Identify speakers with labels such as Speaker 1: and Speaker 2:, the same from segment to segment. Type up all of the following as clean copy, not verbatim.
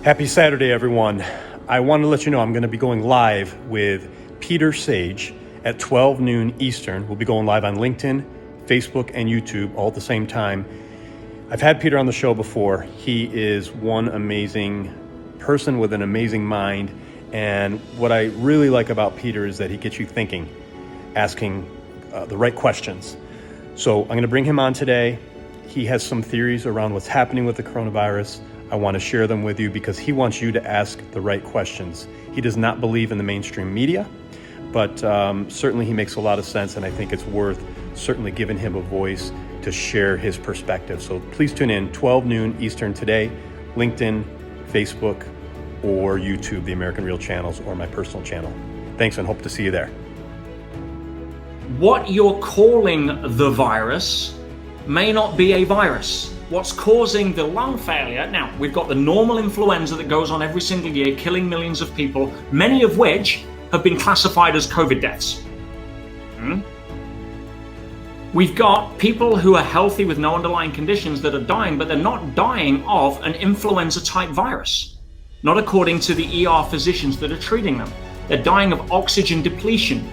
Speaker 1: Happy Saturday, everyone. I want to let you know I'm going to be going live with Peter Sage at 12 noon Eastern. We'll be going live on LinkedIn, Facebook, and YouTube all at the same time. I've had Peter on the show before. He is one amazing person with an amazing mind. And what I really like about Peter is that he gets you thinking, asking the right questions. So I'm going to bring him on today. He has some theories around what's happening with the coronavirus. I want to share them with you because he wants you to ask the right questions. He does not believe in the mainstream media, but certainly he makes a lot of sense, and I think it's worth certainly giving him a voice to share his perspective. So please tune in 12 noon Eastern today, LinkedIn, Facebook, or YouTube, the American Real channels, or my personal channel. Thanks, and hope to see you there.
Speaker 2: What you're calling the virus may not be a virus. What's causing the lung failure, now we've got the normal influenza that goes on every single year, killing millions of people, many of which have been classified as COVID deaths. We've got people who are healthy with no underlying conditions that are dying, but they're not dying of an influenza type virus. Not according to the ER physicians that are treating them. They're dying of oxygen depletion,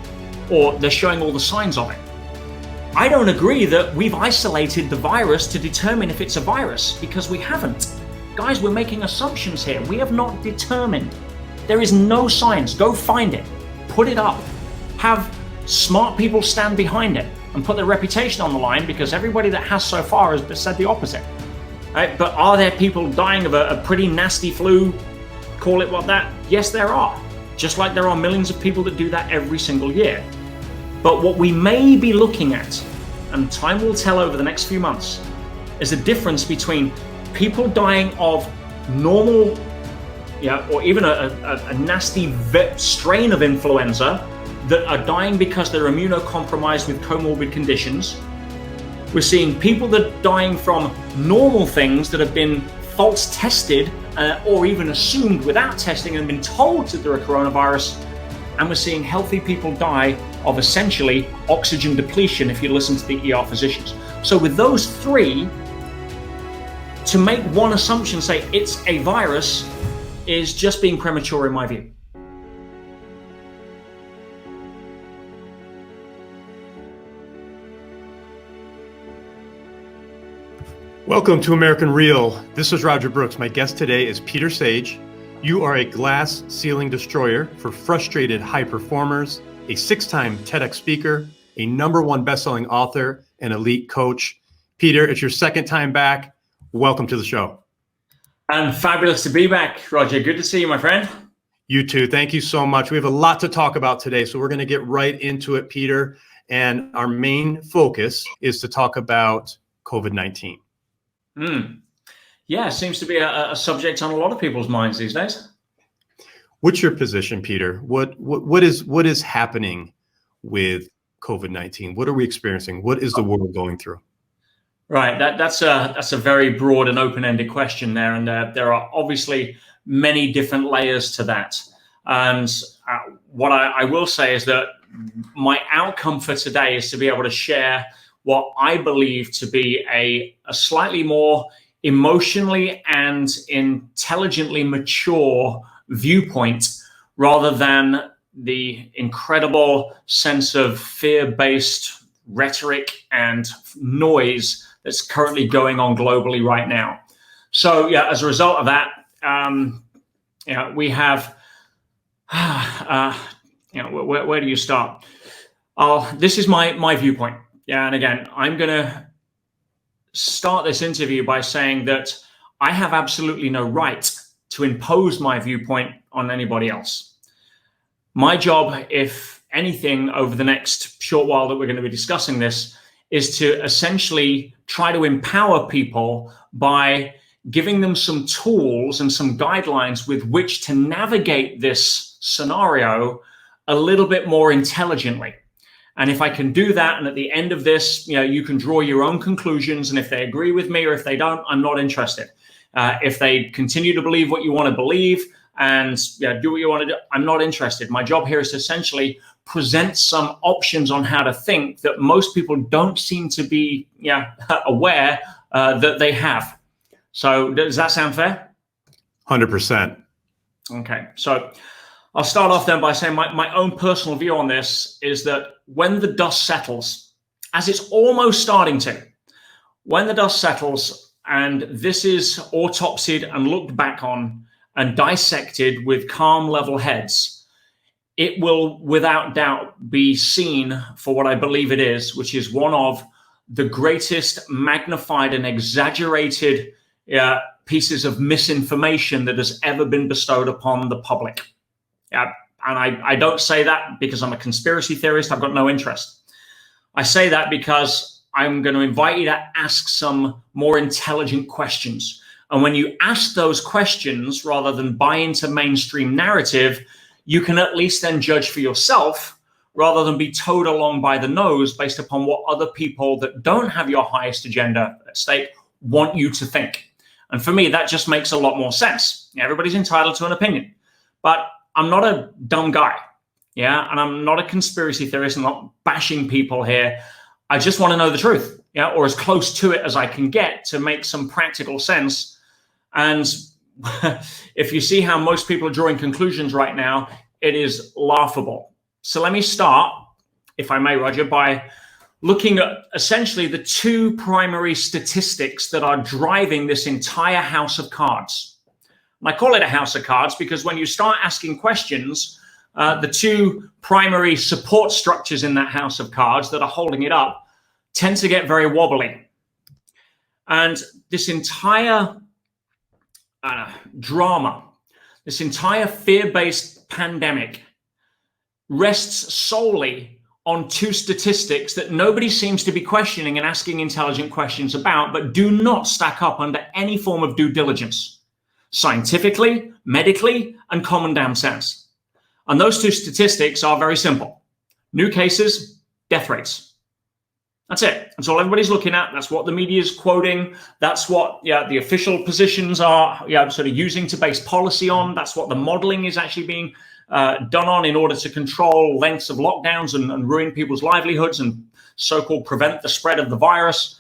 Speaker 2: or they're showing all the signs of it. I don't agree that we've isolated the virus to determine if it's a virus, because we haven't. Guys, we're making assumptions here. We have not determined. There is no science. Go find it. Put it up. Have smart people stand behind it and put their reputation on the line, because everybody that has so far has said the opposite. Right? But are there people dying of a pretty nasty flu? Call it what that? Yes, there are. Just like there are millions of people that do that every single year. But what we may be looking at, and time will tell over the next few months, is a difference between people dying of normal, or even a nasty strain of influenza that are dying because they're immunocompromised with comorbid conditions. We're seeing people that are dying from normal things that have been false tested or even assumed without testing and been told that they're a coronavirus. And we're seeing healthy people die of essentially oxygen depletion if you listen to the ER physicians. So with those three, to make one assumption, say it's a virus, is just being premature in my view.
Speaker 1: Welcome to American Real. This is Roger Brooks. My guest today is Peter Sage. You are a glass ceiling destroyer for frustrated high performers, a 6-time TEDx speaker, a #1 best-selling author, and elite coach. Peter, it's your second time back. Welcome to the show.
Speaker 2: And fabulous to be back, Roger. Good to see you, my friend.
Speaker 1: You too. Thank you so much. We have a lot to talk about today, so we're going to get right into it, Peter. And our main focus is to talk about COVID-19.
Speaker 2: Yeah, seems to be a subject on a lot of people's minds these days.
Speaker 1: What's your position, Peter? What is happening with COVID-19? What are we experiencing? What is the world going through?
Speaker 2: Right, that's a very broad and open-ended question there, and there are obviously many different layers to that. And what I will say is that my outcome for today is to be able to share what I believe to be a slightly more emotionally and intelligently mature viewpoint, rather than the incredible sense of fear-based rhetoric and noise that's currently going on globally right now. So yeah, as a result of that, we have, where do you start? This is my viewpoint. Yeah, and again, I'm going to start this interview by saying that I have absolutely no right to impose my viewpoint on anybody else. My job, if anything, over the next short while that we're going to be discussing this, is to essentially try to empower people by giving them some tools and some guidelines with which to navigate this scenario a little bit more intelligently. And if I can do that, and at the end of this, you can draw your own conclusions. And if they agree with me or if they don't, I'm not interested. If they continue to believe what you want to believe and do what you want to do, I'm not interested. My job here is to essentially present some options on how to think that most people don't seem to be aware that they have. So does that sound fair?
Speaker 1: 100%.
Speaker 2: Okay, so I'll start off then by saying my own personal view on this is that when the dust settles, as it's almost starting to, when the dust settles and this is autopsied and looked back on and dissected with calm, level heads, it will without doubt be seen for what I believe it is, which is one of the greatest magnified and exaggerated pieces of misinformation that has ever been bestowed upon the public. And I don't say that because I'm a conspiracy theorist. I've got no interest. I say that because I'm going to invite you to ask some more intelligent questions. And when you ask those questions, rather than buy into mainstream narrative, you can at least then judge for yourself rather than be towed along by the nose based upon what other people that don't have your highest agenda at stake want you to think. And for me, that just makes a lot more sense. Everybody's entitled to an opinion, but I'm not a dumb guy. Yeah. And I'm not a conspiracy theorist. I'm not bashing people here. I just want to know the truth, yeah, or as close to it as I can get to make some practical sense. And if you see how most people are drawing conclusions right now, it is laughable. So let me start, if I may, Roger, by looking at essentially the two primary statistics that are driving this entire house of cards. And I call it a house of cards because when you start asking questions, the two primary support structures in that house of cards that are holding it up tend to get very wobbly. And this entire drama, this entire fear-based pandemic rests solely on two statistics that nobody seems to be questioning and asking intelligent questions about, but do not stack up under any form of due diligence, scientifically, medically, and common damn sense. And those two statistics are very simple. New cases, death rates. That's it. That's all everybody's looking at. That's what the media is quoting. That's what the official positions are sort of using to base policy on. That's what the modeling is actually being done on in order to control lengths of lockdowns and ruin people's livelihoods and so-called prevent the spread of the virus.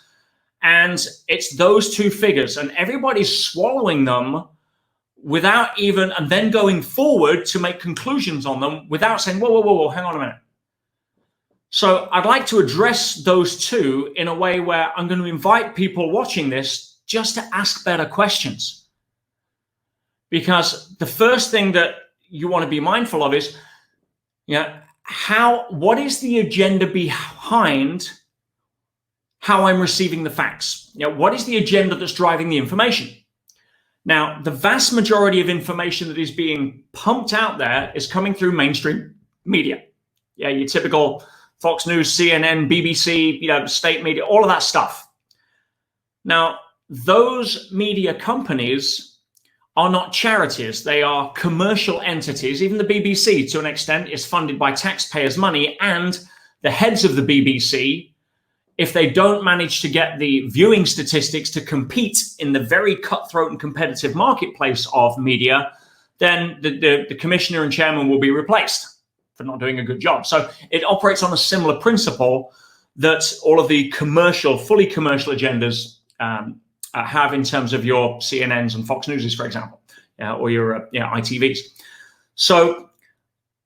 Speaker 2: And it's those two figures, and everybody's swallowing them without even, and then going forward to make conclusions on them without saying, whoa, hang on a minute. So I'd like to address those two in a way where I'm going to invite people watching this just to ask better questions. Because the first thing that you want to be mindful of is, what is the agenda behind how I'm receiving the facts? What is the agenda that's driving the information? Now, the vast majority of information that is being pumped out there is coming through mainstream media. Your typical Fox News, CNN, BBC, state media, all of that stuff. Now, those media companies are not charities. They are commercial entities. Even the BBC, to an extent, is funded by taxpayers' money. And the heads of the BBC, if they don't manage to get the viewing statistics to compete in the very cutthroat and competitive marketplace of media, then the commissioner and chairman will be replaced for not doing a good job. So it operates on a similar principle that all of the fully commercial agendas have in terms of your CNNs and Fox Newses, for example, or your ITVs. So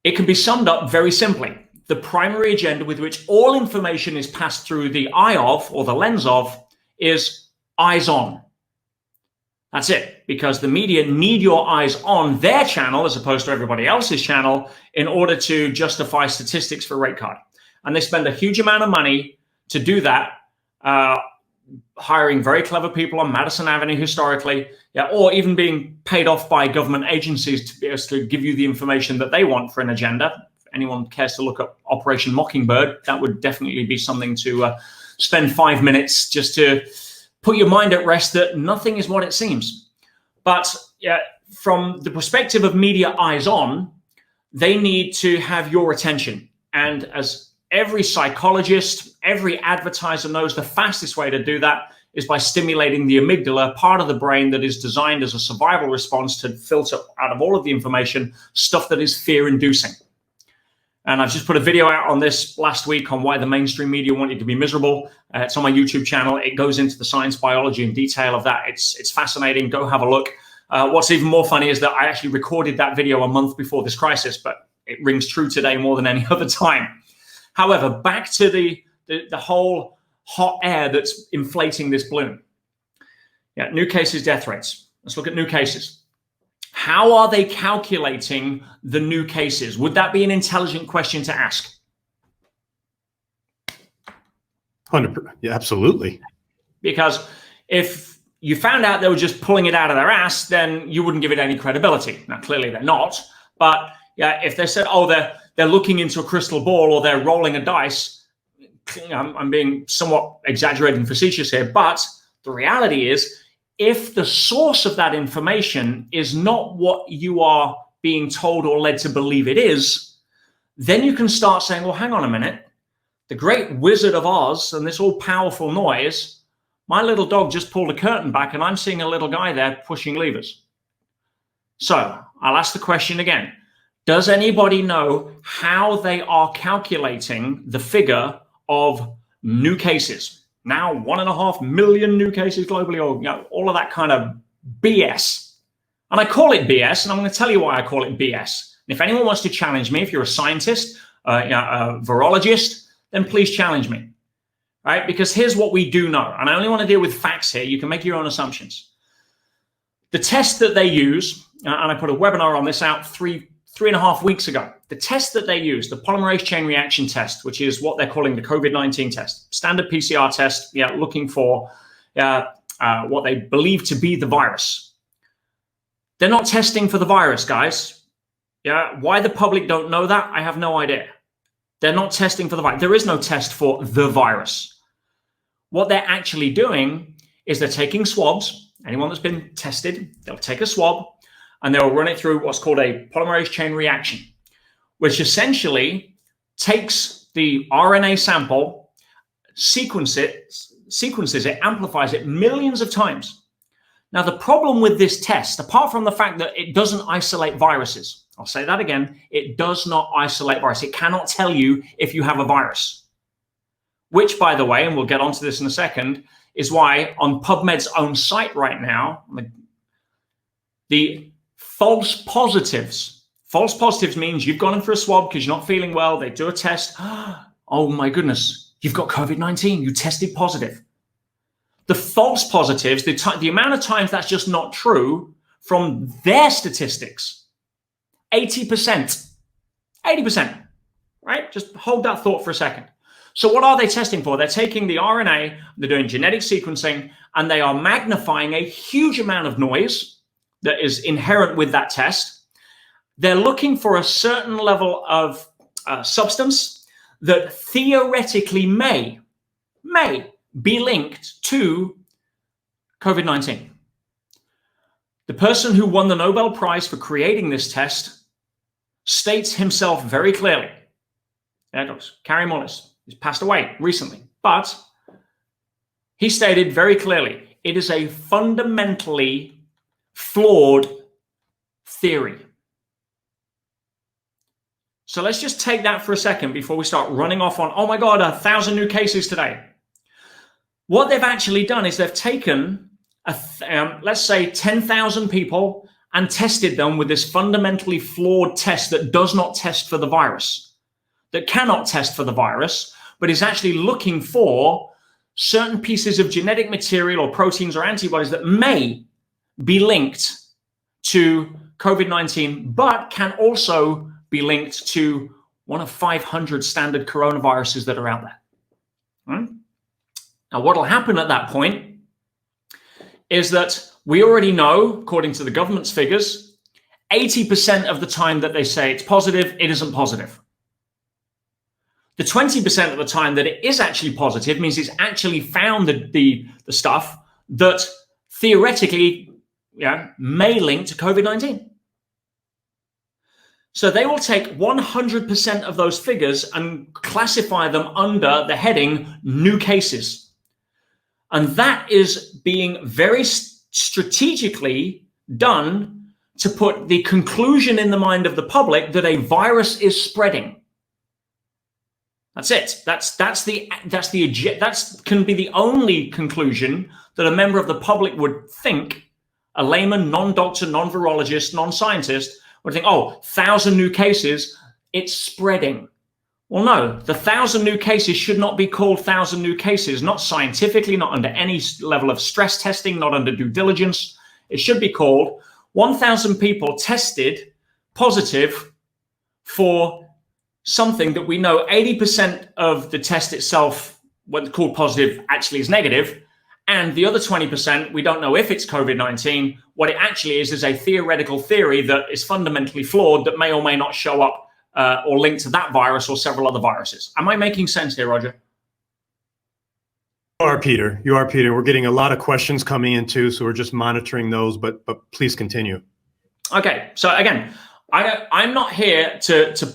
Speaker 2: it can be summed up very simply. The primary agenda with which all information is passed through the eye of, or the lens of, is eyes on. That's it, because the media need your eyes on their channel as opposed to everybody else's channel in order to justify statistics for a rate card. And they spend a huge amount of money to do that, hiring very clever people on Madison Avenue historically, or even being paid off by government agencies to be able to give you the information that they want for an agenda. If anyone cares to look up Operation Mockingbird, that would definitely be something to spend 5 minutes just to put your mind at rest that nothing is what it seems. But from the perspective of media eyes on, they need to have your attention. And as every psychologist, every advertiser knows, the fastest way to do that is by stimulating the amygdala, part of the brain that is designed as a survival response to filter out of all of the information, stuff that is fear-inducing. And I've just put a video out on this last week on why the mainstream media want you to be miserable. It's on my YouTube channel. It goes into the science, biology, and detail of that. It's fascinating. Go have a look. What's even more funny is that I actually recorded that video a month before this crisis, but it rings true today more than any other time. However, back to the whole hot air that's inflating this balloon. Yeah, new cases, death rates. Let's look at new cases. How are they calculating the new cases? Would that be an intelligent question to ask?
Speaker 1: 100%. Yeah, absolutely.
Speaker 2: Because if you found out they were just pulling it out of their ass, then you wouldn't give it any credibility. Now, clearly they're not. But yeah, if they said, oh, they're looking into a crystal ball or they're rolling a dice, I'm being somewhat exaggerated and facetious here. But the reality is, if the source of that information is not what you are being told or led to believe it is, then you can start saying, well, hang on a minute. The great Wizard of Oz and this all-powerful noise, my little dog just pulled a curtain back and I'm seeing a little guy there pushing levers. So I'll ask the question again. Does anybody know how they are calculating the figure of new cases? Now 1.5 million new cases globally, or all of that kind of BS. And I call it BS, and I'm going to tell you why I call it BS. And if anyone wants to challenge me, if you're a scientist, a virologist, then please challenge me. Right? Because here's what we do know, and I only want to deal with facts here. You can make your own assumptions. The test that they use, and I put a webinar on this out three and a half weeks ago. The test that they use, the polymerase chain reaction test, which is what they're calling the COVID-19 test, standard PCR test, looking for what they believe to be the virus. They're not testing for the virus, guys. Why the public don't know that, I have no idea. They're not testing for the virus. There is no test for the virus. What they're actually doing is they're taking swabs. Anyone that's been tested, they'll take a swab, and they'll run it through what's called a polymerase chain reaction, which essentially takes the RNA sample, sequences it, amplifies it millions of times. Now, the problem with this test, apart from the fact that it doesn't isolate viruses, I'll say that again, it does not isolate virus. It cannot tell you if you have a virus, which, by the way, and we'll get onto this in a second, is why on PubMed's own site right now, the false positives means you've gone in for a swab because you're not feeling well. They do a test. Oh my goodness, you've got COVID-19. You tested positive. The false positives, the amount of times that's just not true from their statistics, 80%, 80%, right? Just hold that thought for a second. So what are they testing for? They're taking the RNA, they're doing genetic sequencing, and they are magnifying a huge amount of noise that is inherent with that test. They're looking for a certain level of substance that theoretically may be linked to COVID-19. The person who won the Nobel Prize for creating this test states himself very clearly. There it goes, Carrie Mullis. He's passed away recently, but he stated very clearly, it is a fundamentally flawed theory. So let's just take that for a second before we start running off on, oh my God, 1,000 new cases today. What they've actually done is they've taken, let's say 10,000 people and tested them with this fundamentally flawed test that does not test for the virus, that cannot test for the virus, but is actually looking for certain pieces of genetic material or proteins or antibodies that may be linked to COVID-19, but can also be linked to one of 500 standard coronaviruses that are out there. Right? Now, what will happen at that point is that we already know, according to the government's figures, 80% of the time that they say it's positive, it isn't positive. The 20% of the time that it is actually positive means it's actually found the stuff that theoretically may link to COVID-19. So they will take 100% of those figures and classify them under the heading new cases. And that is being very strategically done to put the conclusion in the mind of the public that a virus is spreading. That's it. That can be the only conclusion that a member of the public would think A layman, non-doctor, non-virologist, non-scientist would think, oh, 1,000 new cases, it's spreading. Well, no, the 1,000 new cases should not be called 1,000 new cases, not scientifically, not under any level of stress testing, not under due diligence. It should be called 1,000 people tested positive for something that we know 80% of the test itself, what's called positive, actually is negative. And the other 20%, we don't know if it's COVID-19. What it actually is a theoretical theory that is fundamentally flawed that may or may not show up or linked to that virus or several other viruses. Am I making sense here, Roger?
Speaker 1: You are, Peter. You are, Peter. We're getting a lot of questions coming in too, so we're just monitoring those, but please continue.
Speaker 2: Okay, so again, I'm not here to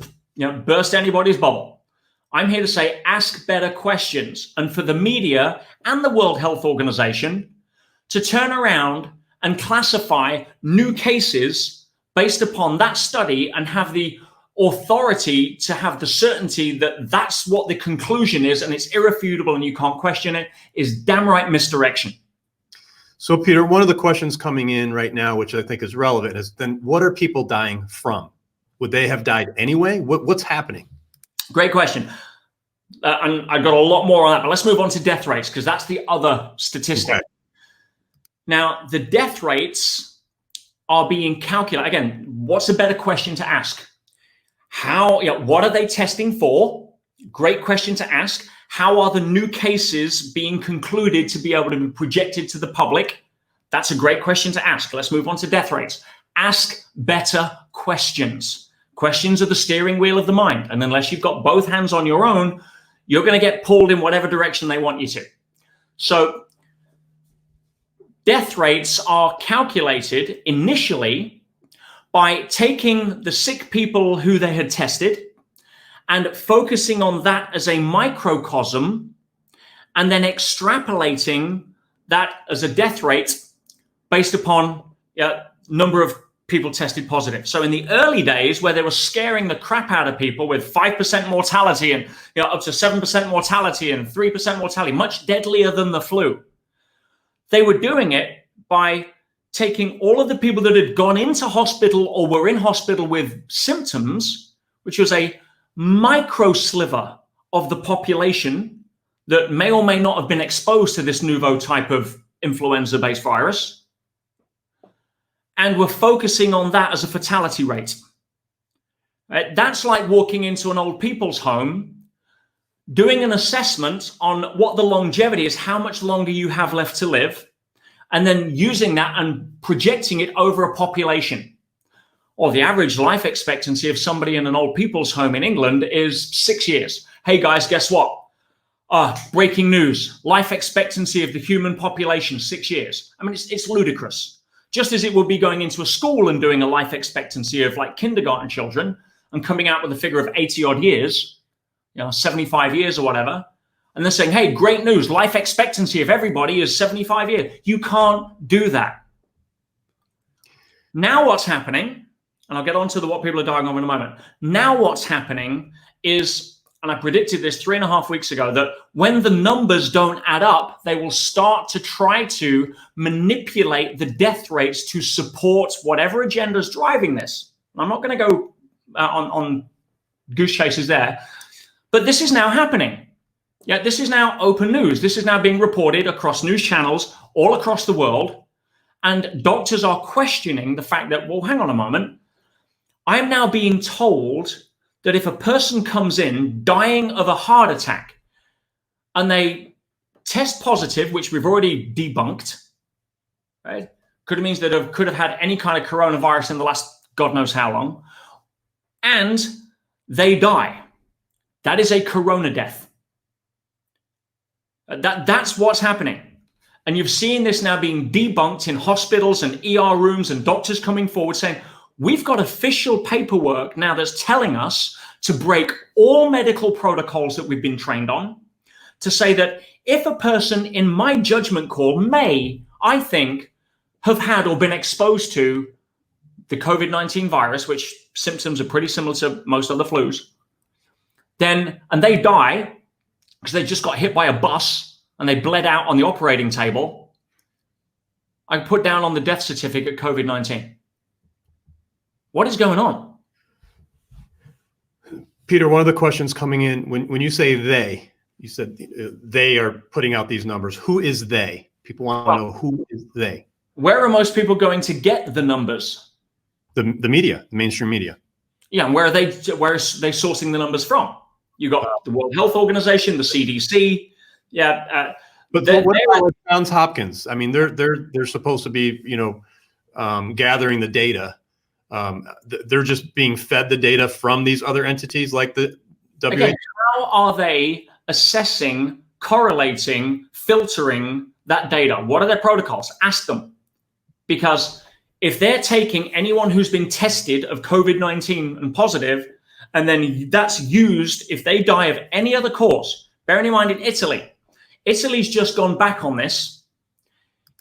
Speaker 2: burst anybody's bubble. I'm here to say, ask better questions. And for the media and the World Health Organization to turn around and classify new cases based upon that study and have the authority to have the certainty that that's what the conclusion is and it's irrefutable and you can't question it is damn right misdirection.
Speaker 1: So, Peter, one of the questions coming in right now, which I think is relevant, is then what are people dying from? Would they have died anyway? What's happening?
Speaker 2: Great question. And I got a lot more on that, but let's move on to death rates because that's the other statistic. Okay. Now, the death rates are being calculated. Again, what's a better question to ask? What are they testing for? Great question to ask. How are the new cases being concluded to be able to be projected to the public? That's a great question to ask. Let's move on to death rates. Ask better questions. Questions are the steering wheel of the mind. And unless you've got both hands on your own, you're going to get pulled in whatever direction they want you to. So death rates are calculated initially by taking the sick people who they had tested and focusing on that as a microcosm and then extrapolating that as a death rate based upon number of people tested positive. So in the early days where they were scaring the crap out of people with 5% mortality and up to 7% mortality and 3% mortality, much deadlier than the flu, they were doing it by taking all of the people that had gone into hospital or were in hospital with symptoms, which was a micro sliver of the population that may or may not have been exposed to this nouveau type of influenza-based virus, and we're focusing on that as a fatality rate. Right? That's like walking into an old people's home, doing an assessment on what the longevity is, how much longer you have left to live, and then using that and projecting it over a population. Or the average life expectancy of somebody in an old people's home in England is 6 years. Hey guys, guess what? Breaking news, life expectancy of the human population, 6 years. I mean, it's ludicrous. Just as it would be going into a school and doing a life expectancy of like kindergarten children and coming out with a figure of 80 odd years, 75 years or whatever, and then saying, hey, great news, life expectancy of everybody is 75 years. You can't do that. Now what's happening, and I'll get on to what people are dying of in a moment. Now what's happening is, and I predicted this 3.5 weeks ago, that when the numbers don't add up, they will start to try to manipulate the death rates to support whatever agenda is driving this. I'm not going to go on goose chases there, but this is now happening. Yeah, this is now open news. This is now being reported across news channels all across the world, and doctors are questioning the fact that, well, hang on a moment. I'm now being told that if a person comes in dying of a heart attack and they test positive, which we've already debunked, right? Could have means that they could have had any kind of coronavirus in the last God knows how long, and they die. That is a corona death. That's what's happening. And you've seen this now being debunked in hospitals and ER rooms and doctors coming forward saying, we've got official paperwork now that's telling us to break all medical protocols that we've been trained on, to say that if a person in my judgment call may, I think, have had or been exposed to the COVID-19 virus, which symptoms are pretty similar to most other flus, then, and they die because they just got hit by a bus and they bled out on the operating table, I put down on the death certificate COVID-19. What is going on?
Speaker 1: Peter, one of the questions coming in, when you say they, you said they are putting out these numbers. Who is they? People want to know, who is they?
Speaker 2: Where are most people going to get the numbers?
Speaker 1: The media, the mainstream media.
Speaker 2: Yeah, and where are they sourcing the numbers from? You got the World Health Organization, the CDC. Yeah,
Speaker 1: but what about Johns Hopkins? I mean, they're supposed to be, gathering the data. They're just being fed the data from these other entities like the WHO.
Speaker 2: Again, how are they assessing, correlating, filtering that data? What are their protocols? Ask them. Because if they're taking anyone who's been tested of COVID-19 and positive, and then that's used if they die of any other cause, bearing in mind in Italy's just gone back on this.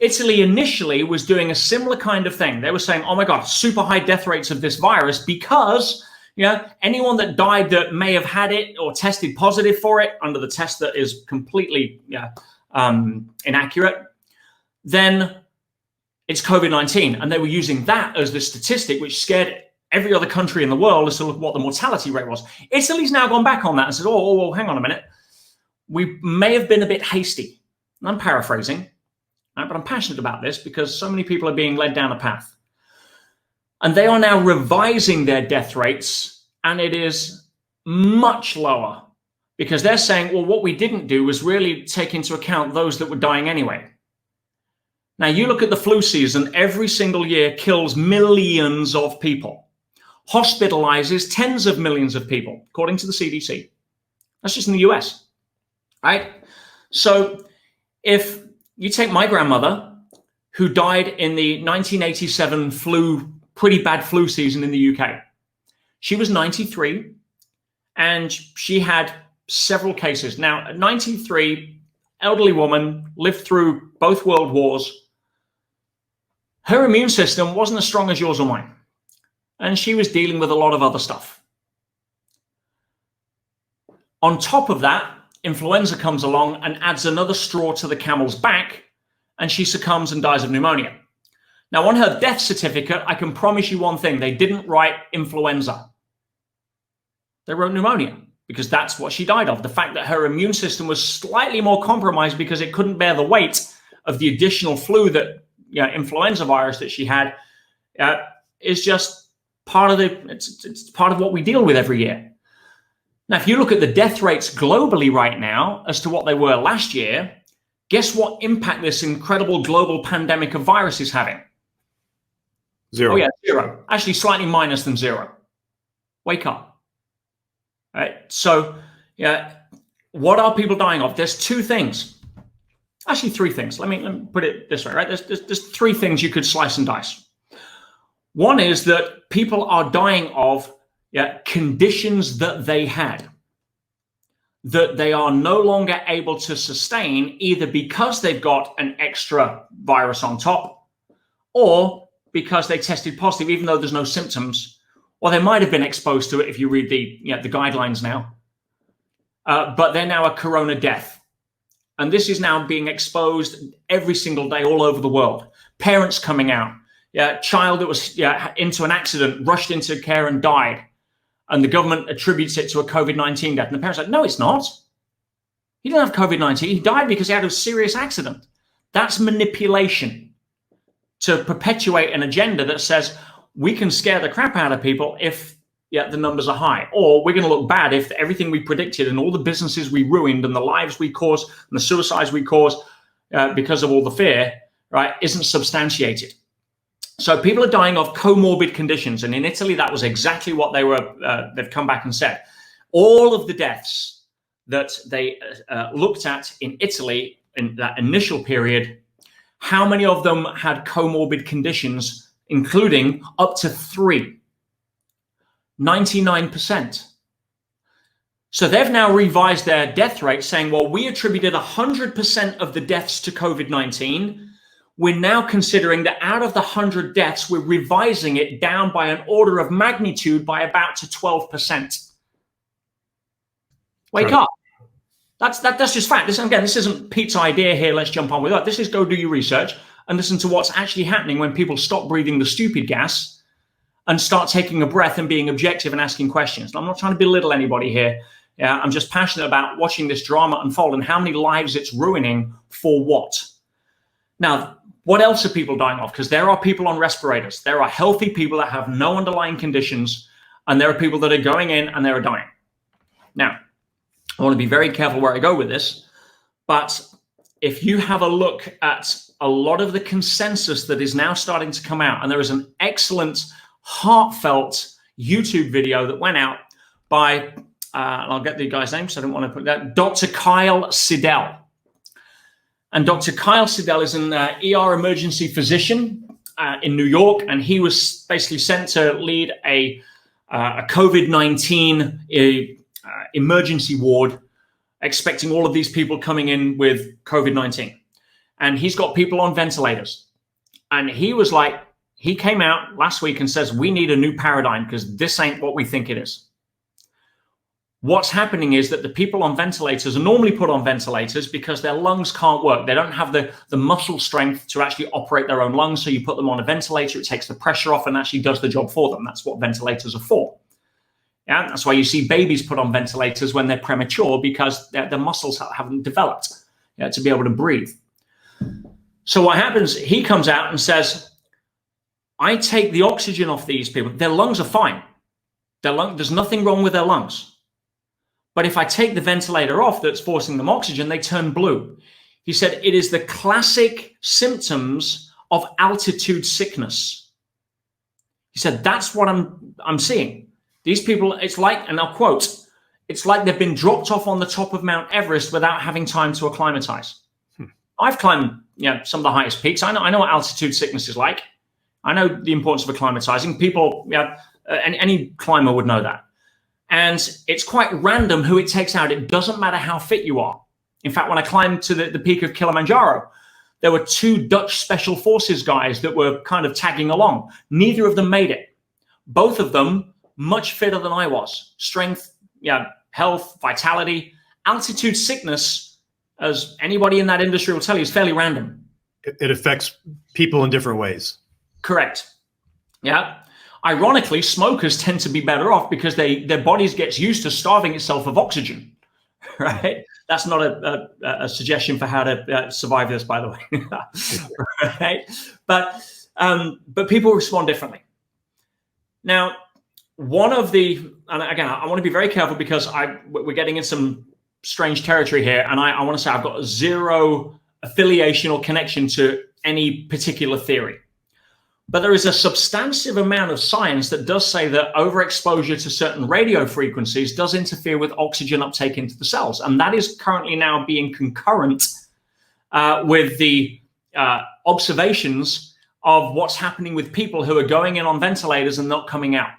Speaker 2: Italy initially was doing a similar kind of thing. They were saying, oh my God, super high death rates of this virus because anyone that died that may have had it or tested positive for it under the test that is completely inaccurate, then it's COVID-19. And they were using that as the statistic, which scared every other country in the world as to look what the mortality rate was. Italy's now gone back on that and said, oh, hang on a minute. We may have been a bit hasty. And I'm paraphrasing, but I'm passionate about this because so many people are being led down a path. And they are now revising their death rates, and it is much lower because they're saying, well, what we didn't do was really take into account those that were dying anyway. Now, you look at the flu season, every single year kills millions of people, hospitalizes tens of millions of people, according to the CDC. That's just in the US, right? So if you take my grandmother, who died in the 1987 pretty bad flu season in the UK. She was 93, and she had several cases. Now, at 93, elderly woman, lived through both world wars. Her immune system wasn't as strong as yours or mine, and she was dealing with a lot of other stuff. On top of that, influenza comes along and adds another straw to the camel's back, and she succumbs and dies of pneumonia. Now, on her death certificate, I can promise you one thing. They didn't write influenza. They wrote pneumonia because that's what she died of. The fact that her immune system was slightly more compromised because it couldn't bear the weight of the additional flu that, influenza virus that she had, is just part of it's part of what we deal with every year. Now, if you look at the death rates globally right now as to what they were last year, guess what impact this incredible global pandemic of virus is having?
Speaker 1: Zero.
Speaker 2: Oh yeah, zero. Actually, slightly minus than zero. Wake up. All right. So, what are people dying of? There's two things. Actually, three things. Let me put it this way, right? There's three things you could slice and dice. One is that people are dying of conditions that they had, that they are no longer able to sustain, either because they've got an extra virus on top or because they tested positive, even though there's no symptoms, or they might have been exposed to it if you read the guidelines now. But they're now a corona death. And this is now being exposed every single day all over the world. Parents coming out, child that was into an accident, rushed into care and died. And the government attributes it to a COVID-19 death. And the parents are like, no, it's not. He didn't have COVID-19. He died because he had a serious accident. That's manipulation to perpetuate an agenda that says we can scare the crap out of people if the numbers are high, or we're going to look bad if everything we predicted and all the businesses we ruined and the lives we caused and the suicides we caused because of all the fear, right, isn't substantiated. So people are dying of comorbid conditions. And in Italy, that was exactly what they've come back and said. All of the deaths that they looked at in Italy in that initial period, how many of them had comorbid conditions, including up to 3? 99%. So they've now revised their death rate saying, well, we attributed 100% of the deaths to COVID-19. We're now considering that out of the 100 deaths, we're revising it down by an order of magnitude by about to 12%. Wake up. That's just fact. This isn't Pete's idea here. Let's jump on with that. This is go do your research. and listen to what's actually happening when people stop breathing the stupid gas and start taking a breath and being objective and asking questions. And I'm not trying to belittle anybody here. Yeah, I'm just passionate about watching this drama unfold and how many lives it's ruining for what. Now, what else are people dying of? Because there are people on respirators. There are healthy people that have no underlying conditions, and there are people that are going in and they're dying. Now, I want to be very careful where I go with this, but if you have a look at a lot of the consensus that is now starting to come out, and there is an excellent, heartfelt YouTube video that went out by, I'll get the guy's name, so I don't want to put that, Dr. Kyle Siddell. And Dr. Kyle Siddell is an ER emergency physician in New York, and he was basically sent to lead a COVID-19 emergency ward, expecting all of these people coming in with COVID-19. And he's got people on ventilators. And he was like, he came out last week and says, we need a new paradigm because this ain't what we think it is. What's happening is that the people on ventilators are normally put on ventilators because their lungs can't work. They don't have the muscle strength to actually operate their own lungs. So you put them on a ventilator, it takes the pressure off and actually does the job for them. That's what ventilators are for. Yeah, that's why you see babies put on ventilators when they're premature, because the muscles haven't developed to be able to breathe. So what happens, he comes out and says, I take the oxygen off these people. Their lungs are fine. There's nothing wrong with their lungs. But if I take the ventilator off that's forcing them oxygen, they turn blue. He said, it is the classic symptoms of altitude sickness. He said, that's what I'm seeing. These people, it's like, and I'll quote, it's like they've been dropped off on the top of Mount Everest without having time to acclimatize. I've climbed some of the highest peaks. I know what altitude sickness is like. I know the importance of acclimatizing. People, any climber would know that. And it's quite random who it takes out. It doesn't matter how fit you are. In fact, when I climbed to the peak of Kilimanjaro, there were 2 Dutch Special Forces guys that were kind of tagging along. Neither of them made it. Both of them much fitter than I was. Strength, health, vitality. Altitude sickness, as anybody in that industry will tell you, is fairly random.
Speaker 1: It affects people in different ways.
Speaker 2: Correct. Yeah. Ironically, smokers tend to be better off because their bodies gets used to starving itself of oxygen, right? That's not a suggestion for how to survive this, by the way. Right? But people respond differently. Now, one of the, and again, I want to be very careful because we're getting in some strange territory here, and I want to say I've got zero affiliation or connection to any particular theory. But there is a substantive amount of science that does say that overexposure to certain radio frequencies does interfere with oxygen uptake into the cells. And that is currently now being concurrent with the observations of what's happening with people who are going in on ventilators and not coming out.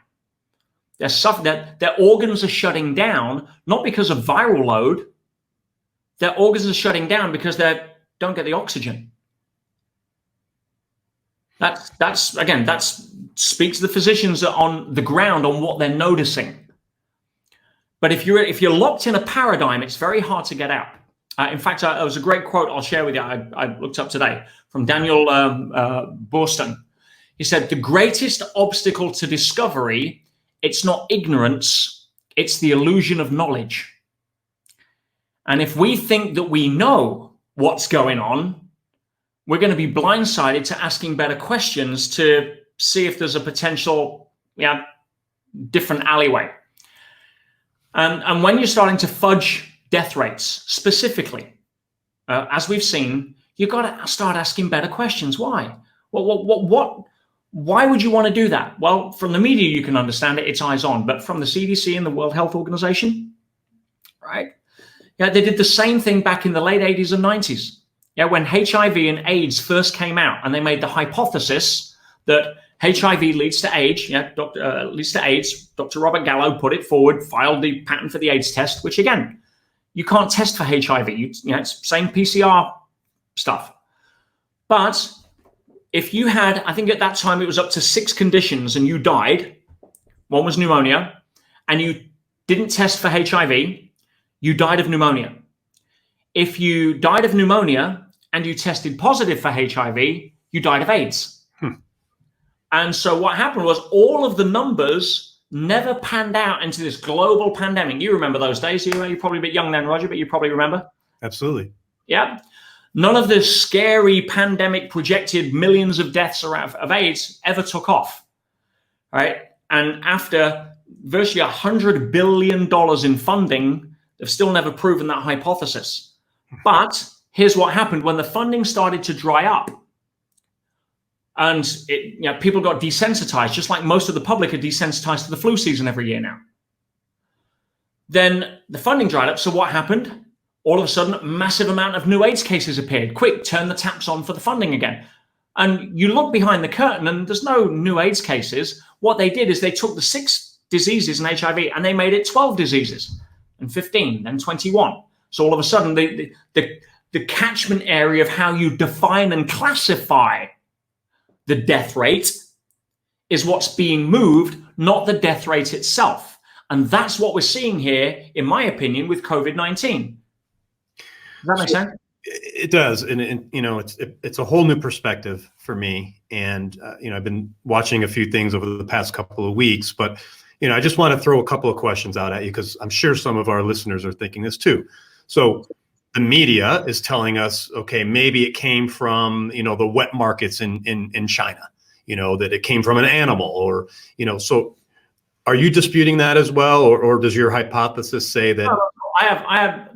Speaker 2: Their organs are shutting down, not because of viral load. Their organs are shutting down because they don't get the oxygen. That speaks to the physicians that are on the ground on what they're noticing. But if you're locked in a paradigm, it's very hard to get out. In fact, it was a great quote I'll share with you. I looked up today from Daniel Boorstin. He said, "The greatest obstacle to discovery, it's not ignorance, it's the illusion of knowledge." And if we think that we know what's going on, we're going to be blindsided to asking better questions to see if there's a potential, different alleyway. And when you're starting to fudge death rates specifically, as we've seen, you've got to start asking better questions. Why? Why would you want to do that? Well, from the media, you can understand it. It's eyes on. But from the CDC and the World Health Organization, right? Yeah, they did the same thing back in the late 80s and 90s. Yeah, when HIV and AIDS first came out, and they made the hypothesis that HIV leads to AIDS. Leads to AIDS. Dr. Robert Gallo put it forward, filed the patent for the AIDS test, which again, you can't test for HIV. It's same PCR stuff. But if you had, I think at that time it was up to 6 conditions, and you died. One was pneumonia, and you didn't test for HIV. You died of pneumonia. If you died of pneumonia and you tested positive for HIV, you died of AIDS. And so what happened was all of the numbers never panned out into this global pandemic. You remember those days. You're probably a bit young then, Roger, but you probably remember.
Speaker 1: Absolutely.
Speaker 2: Yeah. None of the scary pandemic projected millions of deaths of AIDS ever took off. Right. And after virtually $100 billion in funding, they've still never proven that hypothesis. But here's what happened when the funding started to dry up. And people got desensitized, just like most of the public are desensitized to the flu season every year now. Then the funding dried up. So what happened? All of a sudden, a massive amount of new AIDS cases appeared. Quick, turn the taps on for the funding again. And you look behind the curtain and there's no new AIDS cases. What they did is they took the 6 diseases in HIV and they made it 12 diseases, and 15, then 21. So all of a sudden, the catchment area of how you define and classify the death rate is what's being moved, not the death rate itself. And that's what we're seeing here, in my opinion, with COVID-19. Does that make sense?
Speaker 1: It does. And it's a whole new perspective for me. And, I've been watching a few things over the past couple of weeks, but, I just want to throw a couple of questions out at you because I'm sure some of our listeners are thinking this too. So the media is telling us, okay, maybe it came from, the wet markets in China, that it came from an animal or, so are you disputing that as well? Or does your hypothesis say that?
Speaker 2: No, I have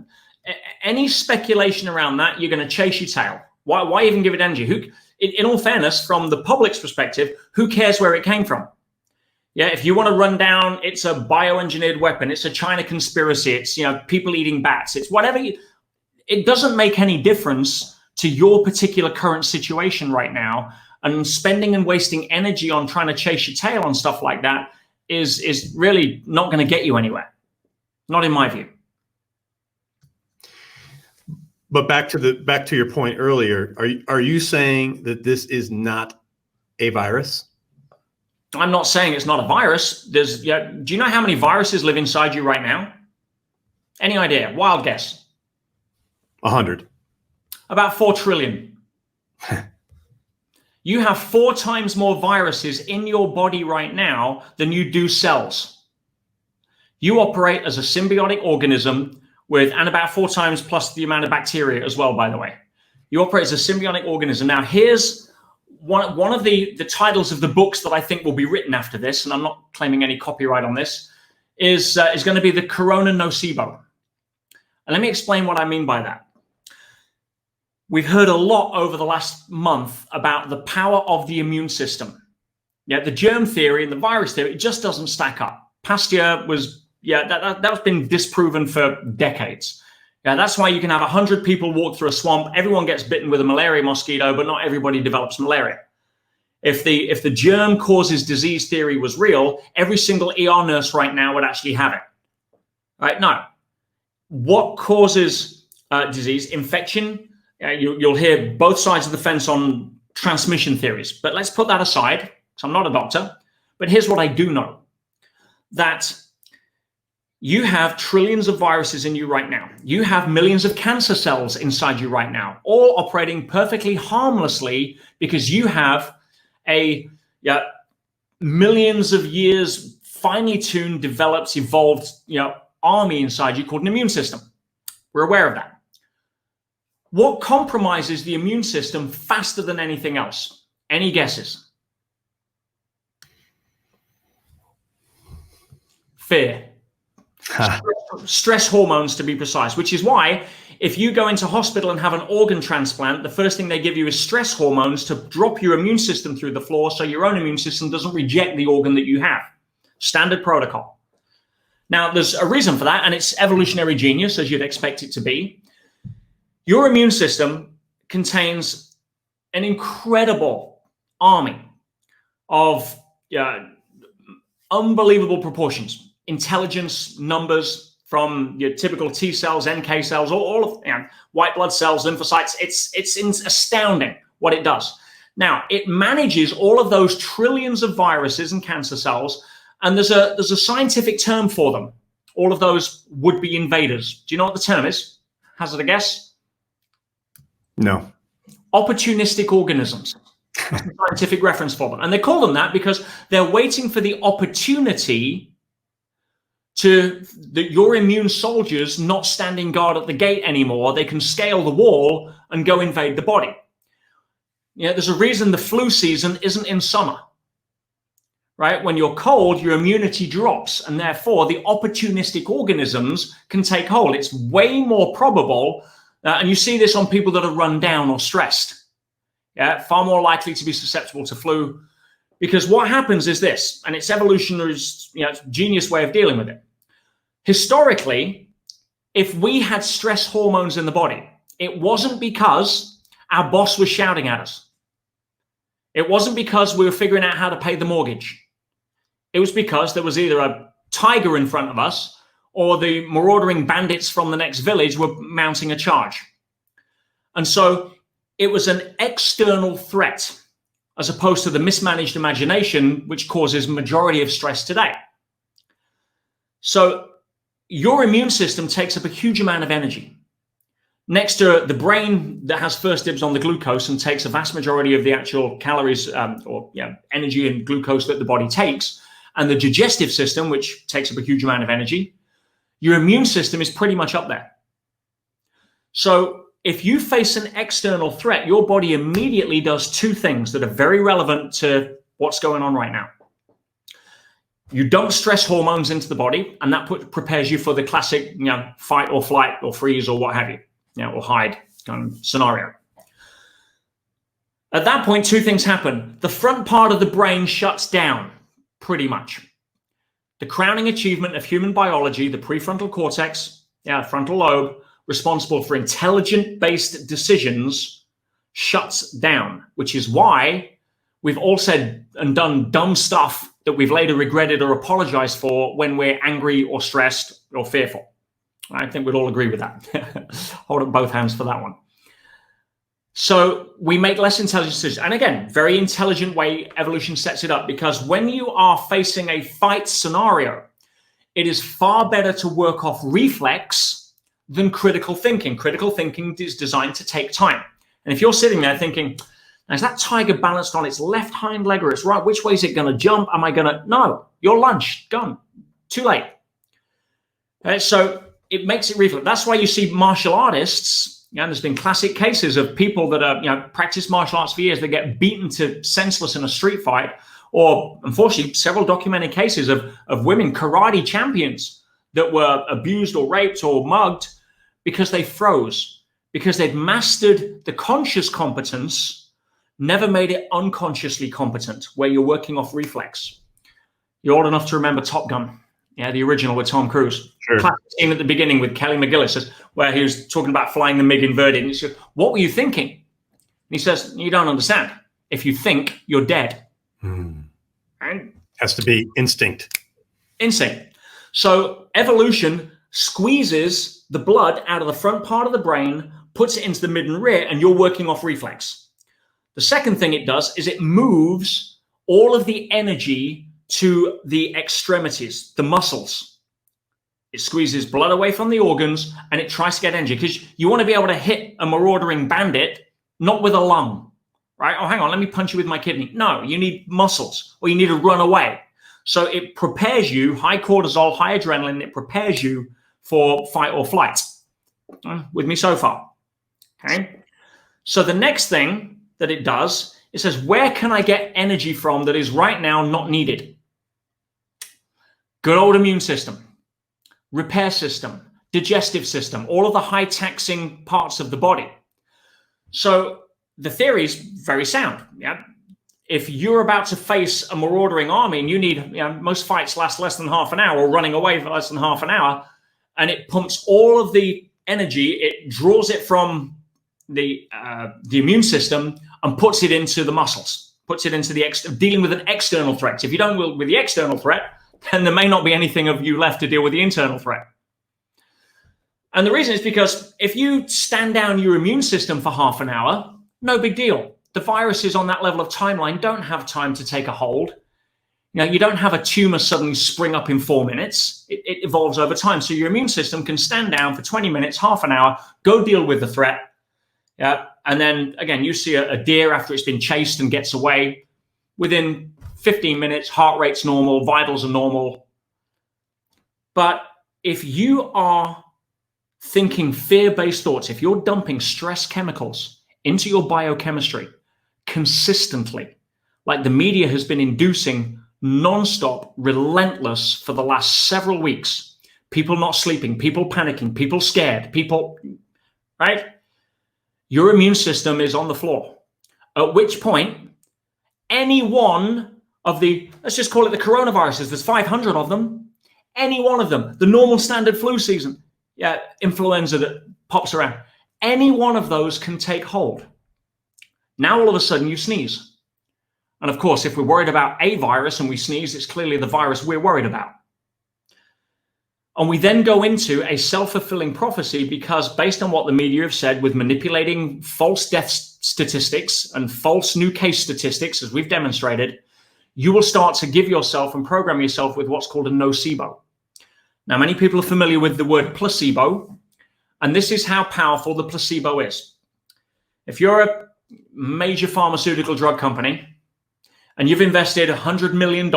Speaker 2: any speculation around that, you're going to chase your tail. Why even give it energy? In all fairness, from the public's perspective, who cares where it came from? Yeah, if you want to run down, it's a bioengineered weapon. It's a China conspiracy. It's, people eating bats. It's whatever. It doesn't make any difference to your particular current situation right now. And spending and wasting energy on trying to chase your tail on stuff like that is really not going to get you anywhere. Not in my view.
Speaker 1: But back to your point earlier, are you saying that this is not a virus?
Speaker 2: I'm not saying it's not a virus. Do you know how many viruses live inside you right now? Any idea? Wild guess.
Speaker 1: 100.
Speaker 2: About 4 trillion. You have 4 times more viruses in your body right now than you do cells. You operate as a symbiotic organism and about 4 times plus the amount of bacteria as well, by the way. You operate as a symbiotic organism. Now, here's one of the titles of the books that I think will be written after this, and I'm not claiming any copyright on this, is going to be the Corona Nocebo. And let me explain what I mean by that. We've heard a lot over the last month about the power of the immune system. Yeah, the germ theory and the virus theory, it just doesn't stack up. Pasteur was, that's been disproven for decades. Yeah, that's why you can have 100 people walk through a swamp, everyone gets bitten with a malaria mosquito, but not everybody develops malaria. If the germ causes disease theory was real, every single ER nurse right now would actually have it. Right? No. What causes disease? Infection. You'll hear both sides of the fence on transmission theories, but let's put that aside, because I'm not a doctor. But here's what I do know, that you have trillions of viruses in you right now. You have millions of cancer cells inside you right now, all operating perfectly harmlessly because you have a millions of years, finely tuned, developed, evolved, army inside you called an immune system. We're aware of that. What compromises the immune system faster than anything else? Any guesses? Fear. Stress hormones, to be precise, which is why if you go into hospital and have an organ transplant, the first thing they give you is stress hormones to drop your immune system through the floor so your own immune system doesn't reject the organ that you have. Standard protocol. Now, there's a reason for that, and it's evolutionary genius, as you'd expect it to be. Your immune system contains an incredible army of unbelievable proportions. Intelligence, numbers from your typical T cells, NK cells, all of white blood cells, lymphocytes. It's astounding what it does. Now, it manages all of those trillions of viruses and cancer cells, and there's a scientific term for them. All of those would-be invaders. Do you know what the term is? Hazard a guess?
Speaker 1: No.
Speaker 2: Opportunistic organisms. That's a scientific reference for them. And they call them that because they're waiting for the opportunity your immune soldiers not standing guard at the gate anymore. They can scale the wall and go invade the body. There's a reason the flu season isn't in summer, right? When you're cold, your immunity drops, and therefore the opportunistic organisms can take hold. It's way more probable, and you see this on people that are run down or stressed. Far more likely to be susceptible to flu, because what happens is this, and it's evolutionary's genius way of dealing with it. Historically, if we had stress hormones in the body, it wasn't because our boss was shouting at us. It wasn't because we were figuring out how to pay the mortgage. It was because there was either a tiger in front of us or the marauding bandits from the next village were mounting a charge. And so it was an external threat as opposed to the mismanaged imagination, which causes majority of stress today. So your immune system takes up a huge amount of energy. Next to the brain that has first dibs on the glucose and takes a vast majority of the actual calories energy and glucose that the body takes, and the digestive system, which takes up a huge amount of energy, your immune system is pretty much up there. So if you face an external threat, your body immediately does two things that are very relevant to what's going on right now. You dump stress hormones into the body, and that prepares you for the classic, fight or flight or freeze or what have you, or hide kind of scenario. At that point, two things happen. The front part of the brain shuts down, pretty much. The crowning achievement of human biology, the prefrontal cortex, frontal lobe, responsible for intelligent-based decisions, shuts down, which is why we've all said and done dumb stuff that we've later regretted or apologized for when we're angry or stressed or fearful. I think we'd all agree with that. Hold up both hands for that one. So we make less intelligent decisions. And again, very intelligent way evolution sets it up, because when you are facing a fight scenario, it is far better to work off reflex than critical thinking. Critical thinking is designed to take time. And if you're sitting there thinking, is that tiger balanced on its left hind leg or its right? Which way is it going to jump? Am I going to? No, your lunch, gone. Too late. So it makes it reflex. That's why you see martial artists, and there's been classic cases of people that are, practice martial arts for years, that get beaten to senseless in a street fight, or unfortunately, several documented cases of women karate champions that were abused or raped or mugged because they froze, because they'd mastered the conscious competence, never made it unconsciously competent, where you're working off reflex. You're old enough to remember Top Gun, the original with Tom Cruise.
Speaker 1: Sure.
Speaker 2: Classic scene at the beginning with Kelly McGillis, where he was talking about flying the MiG inverted. And he said, "What were you thinking?" And he says, "You don't understand. If you think, you're dead." And
Speaker 1: has to be instinct.
Speaker 2: Instinct. So evolution squeezes the blood out of the front part of the brain, puts it into the mid and rear, and you're working off reflex. The second thing it does is it moves all of the energy to the extremities, the muscles. It squeezes blood away from the organs, and it tries to get energy, because you want to be able to hit a marauding bandit, not with a lung, right? Oh, hang on, let me punch you with my kidney. No, you need muscles, or you need to run away. So it prepares you, high cortisol, high adrenaline, it prepares you for fight or flight. With me so far, okay? So the next thing that it does, it says, where can I get energy from that is right now not needed? Good old immune system, repair system, digestive system, all of the high taxing parts of the body. So the theory is very sound. If you're about to face a marauding army and you need, most fights last less than half an hour, or running away for less than half an hour, and it pumps all of the energy, it draws it from the immune system and puts it into the muscles, puts it into dealing with an external threat. If you don't deal with the external threat, then there may not be anything of you left to deal with the internal threat. And the reason is because if you stand down your immune system for half an hour, no big deal. The viruses on that level of timeline don't have time to take a hold. You don't have a tumor suddenly spring up in 4 minutes. It evolves over time. So your immune system can stand down for 20 minutes, half an hour, go deal with the threat, And then again, you see a deer after it's been chased and gets away. Within 15 minutes, heart rate's normal, vitals are normal. But if you are thinking fear-based thoughts, if you're dumping stress chemicals into your biochemistry consistently, like the media has been inducing non-stop, relentless for the last several weeks, people not sleeping, people panicking, people scared, people, right? Your immune system is on the floor. At which point, any one of the, let's just call it the coronaviruses, there's 500 of them, any one of them, the normal standard flu season, influenza that pops around, any one of those can take hold. Now all of a sudden you sneeze. And of course, if we're worried about a virus and we sneeze, it's clearly the virus we're worried about. And we then go into a self-fulfilling prophecy because based on what the media have said with manipulating false death statistics and false new case statistics, as we've demonstrated, you will start to give yourself and program yourself with what's called a nocebo. Now, many people are familiar with the word placebo, and this is how powerful the placebo is. If you're a major pharmaceutical drug company and you've invested $100 million,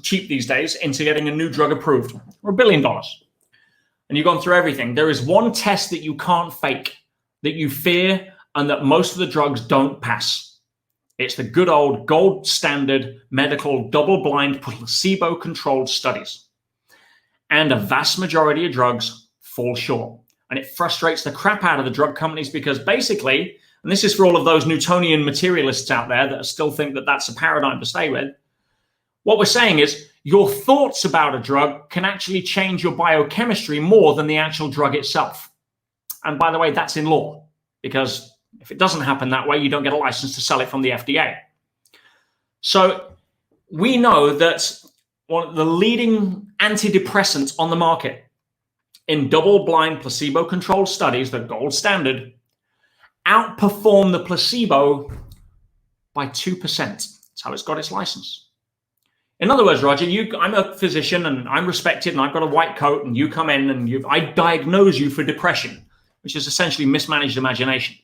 Speaker 2: cheap these days, into getting a new drug approved, or $1 billion, and you've gone through everything, there is one test that you can't fake, that you fear, and that most of the drugs don't pass. It's the good old gold standard medical double-blind placebo-controlled studies. And a vast majority of drugs fall short. And it frustrates the crap out of the drug companies because basically, and this is for all of those Newtonian materialists out there that still think that that's a paradigm to stay with, what we're saying is your thoughts about a drug can actually change your biochemistry more than the actual drug itself. And by the way, that's in law, because if it doesn't happen that way, you don't get a license to sell it from the FDA. So we know that one of the leading antidepressants on the market in double-blind placebo-controlled studies, the gold standard, outperform the placebo by 2%. That's how it's got its license. In other words, Roger, I'm a physician and I'm respected and I've got a white coat and you come in and I diagnose you for depression, which is essentially mismanaged imagination,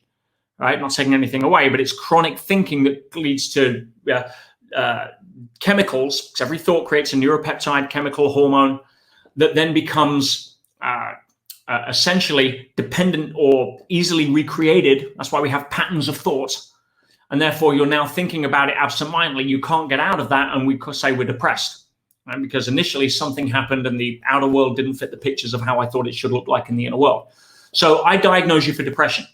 Speaker 2: right? Not taking anything away, but it's chronic thinking that leads to chemicals, because every thought creates a neuropeptide chemical hormone that then becomes essentially dependent or easily recreated. That's why we have patterns of thought. And therefore, you're now thinking about it absentmindedly. You can't get out of that, and we could say we're depressed. Right? Because initially something happened and the outer world didn't fit the pictures of how I thought it should look like in the inner world. So I diagnose you for depression.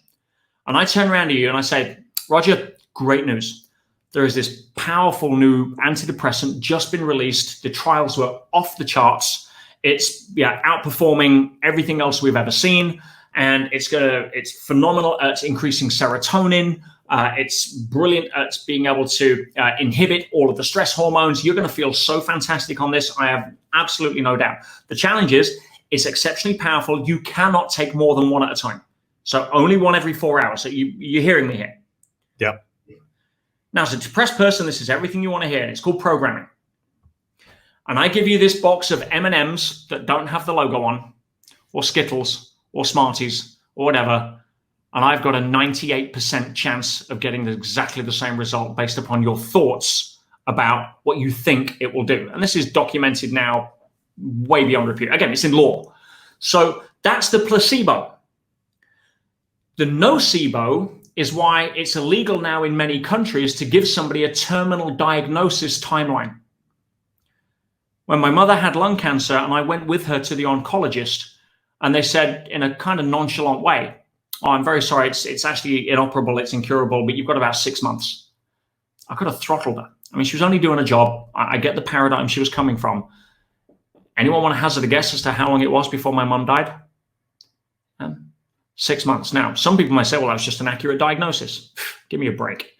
Speaker 2: And I turn around to you and I say, Roger, great news. There is this powerful new antidepressant just been released. The trials were off the charts. It's outperforming everything else we've ever seen. And it's phenomenal at increasing serotonin. It's brilliant at being able to inhibit all of the stress hormones. You're going to feel so fantastic on this. I have absolutely no doubt. The challenge is it's exceptionally powerful. You cannot take more than one at a time. So only one every 4 hours. So you're hearing me here.
Speaker 1: Yep.
Speaker 2: Now, as a depressed person, this is everything you want to hear. And it's called programming. And I give you this box of M&Ms that don't have the logo on, or Skittles, or Smarties, or whatever. And I've got a 98% chance of getting exactly the same result based upon your thoughts about what you think it will do. And this is documented now way beyond repeat. Again, it's in law. So that's the placebo. The nocebo is why it's illegal now in many countries to give somebody a terminal diagnosis timeline. When my mother had lung cancer and I went with her to the oncologist, and they said in a kind of nonchalant way, oh, I'm very sorry, it's actually inoperable, it's incurable, but you've got about 6 months. I could have throttled her. I mean, she was only doing a job. I get the paradigm she was coming from. Anyone want to hazard a guess as to how long it was before my mum died? 6 months. Now, some people might say, well, that was just an accurate diagnosis. Give me a break.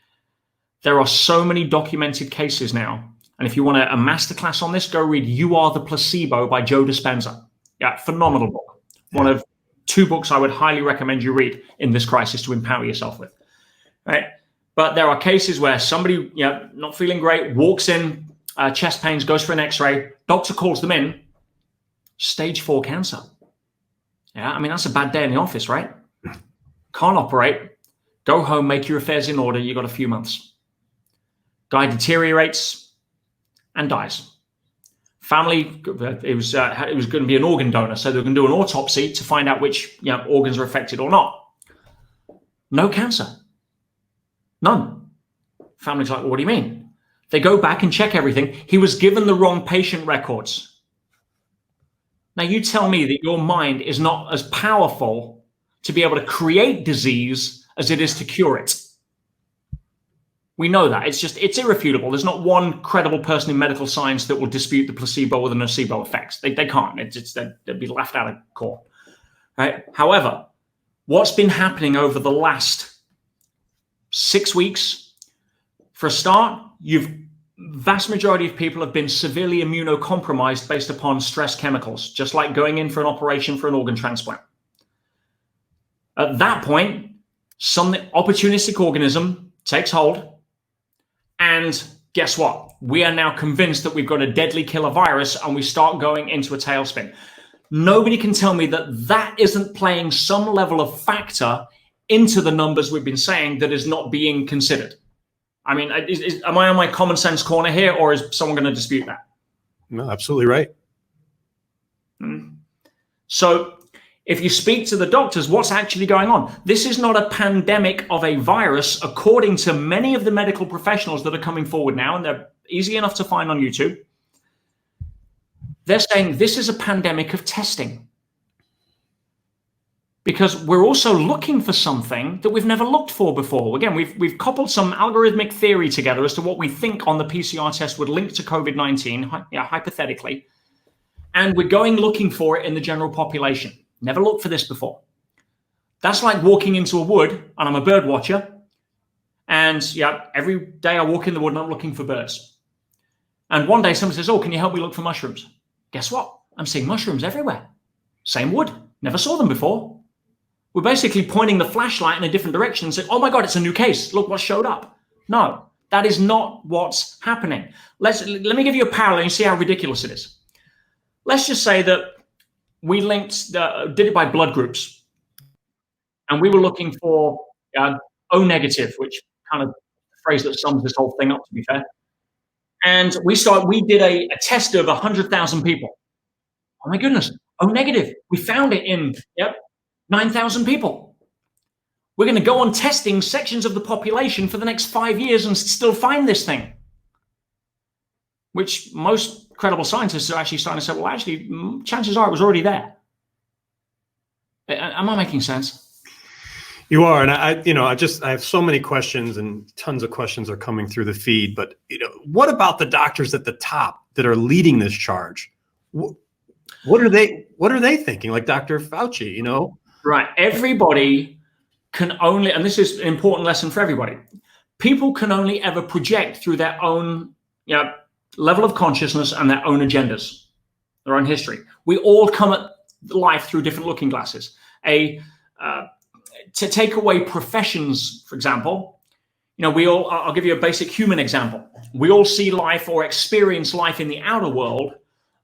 Speaker 2: There are so many documented cases now. And if you want a masterclass on this, go read You Are the Placebo by Joe Dispenza. Yeah, phenomenal book. One of 2 books I would highly recommend you read in this crisis to empower yourself with. Right? But there are cases where somebody, not feeling great, walks in, chest pains, goes for an x-ray, doctor calls them in, stage 4 cancer. Yeah, I mean, that's a bad day in the office, right? Can't operate, Go home, make your affairs in order. You got a few months. Guy deteriorates and dies. Family, it was going to be an organ donor, so they're going to do an autopsy to find out which organs are affected or not. No cancer. None. Family's like, well, what do you mean? They go back and check everything. He was given the wrong patient records. Now you tell me that your mind is not as powerful to be able to create disease as it is to cure it. We know that. It's irrefutable. There's not one credible person in medical science that will dispute the placebo or the nocebo effects. They can't. They'd be left out of court. Right? However, what's been happening over the last 6 weeks, for a start, vast majority of people have been severely immunocompromised based upon stress chemicals, just like going in for an operation for an organ transplant. At that point, some opportunistic organism takes hold. And guess what? We are now convinced that we've got a deadly killer virus and we start going into a tailspin. Nobody can tell me that that isn't playing some level of factor into the numbers we've been saying that is not being considered. I mean, am I on my common sense corner here, or is someone going to dispute that?
Speaker 1: No, absolutely right.
Speaker 2: So if you speak to the doctors, what's actually going on? This is not a pandemic of a virus, according to many of the medical professionals that are coming forward now, and they're easy enough to find on YouTube. They're saying this is a pandemic of testing. Because we're also looking for something that we've never looked for before. Again, we've coupled some algorithmic theory together as to what we think on the PCR test would link to COVID-19, hypothetically. And we're going looking for it in the general population. Never looked for this before. That's like walking into a wood, and I'm a bird watcher. And every day I walk in the wood and I'm looking for birds. And one day someone says, oh, can you help me look for mushrooms? Guess what? I'm seeing mushrooms everywhere. Same wood. Never saw them before. We're basically pointing the flashlight in a different direction and saying, oh my God, it's a new case. Look what showed up. No, that is not what's happening. Let me give you a parallel and you see how ridiculous it is. Let's just say that we did it by blood groups, and we were looking for O negative, which kind of phrase that sums this whole thing up, to be fair. And we did a test of 100,000 people. Oh my goodness, O negative. We found it in 9,000 people. We're going to go on testing sections of the population for the next 5 years and still find this thing. Which most credible scientists are actually starting to say, well, actually, chances are it was already there. Am I making sense?
Speaker 1: You are, and I have so many questions, and tons of questions are coming through the feed. But what about the doctors at the top that are leading this charge? What are they thinking? Like Dr. Fauci,
Speaker 2: Right. Everybody can only, and this is an important lesson for everybody. People can only ever project through their own, level of consciousness and their own agendas, their own history. We all come at life through different looking glasses. To take away professions, for example, I'll give you a basic human example. We all see life or experience life in the outer world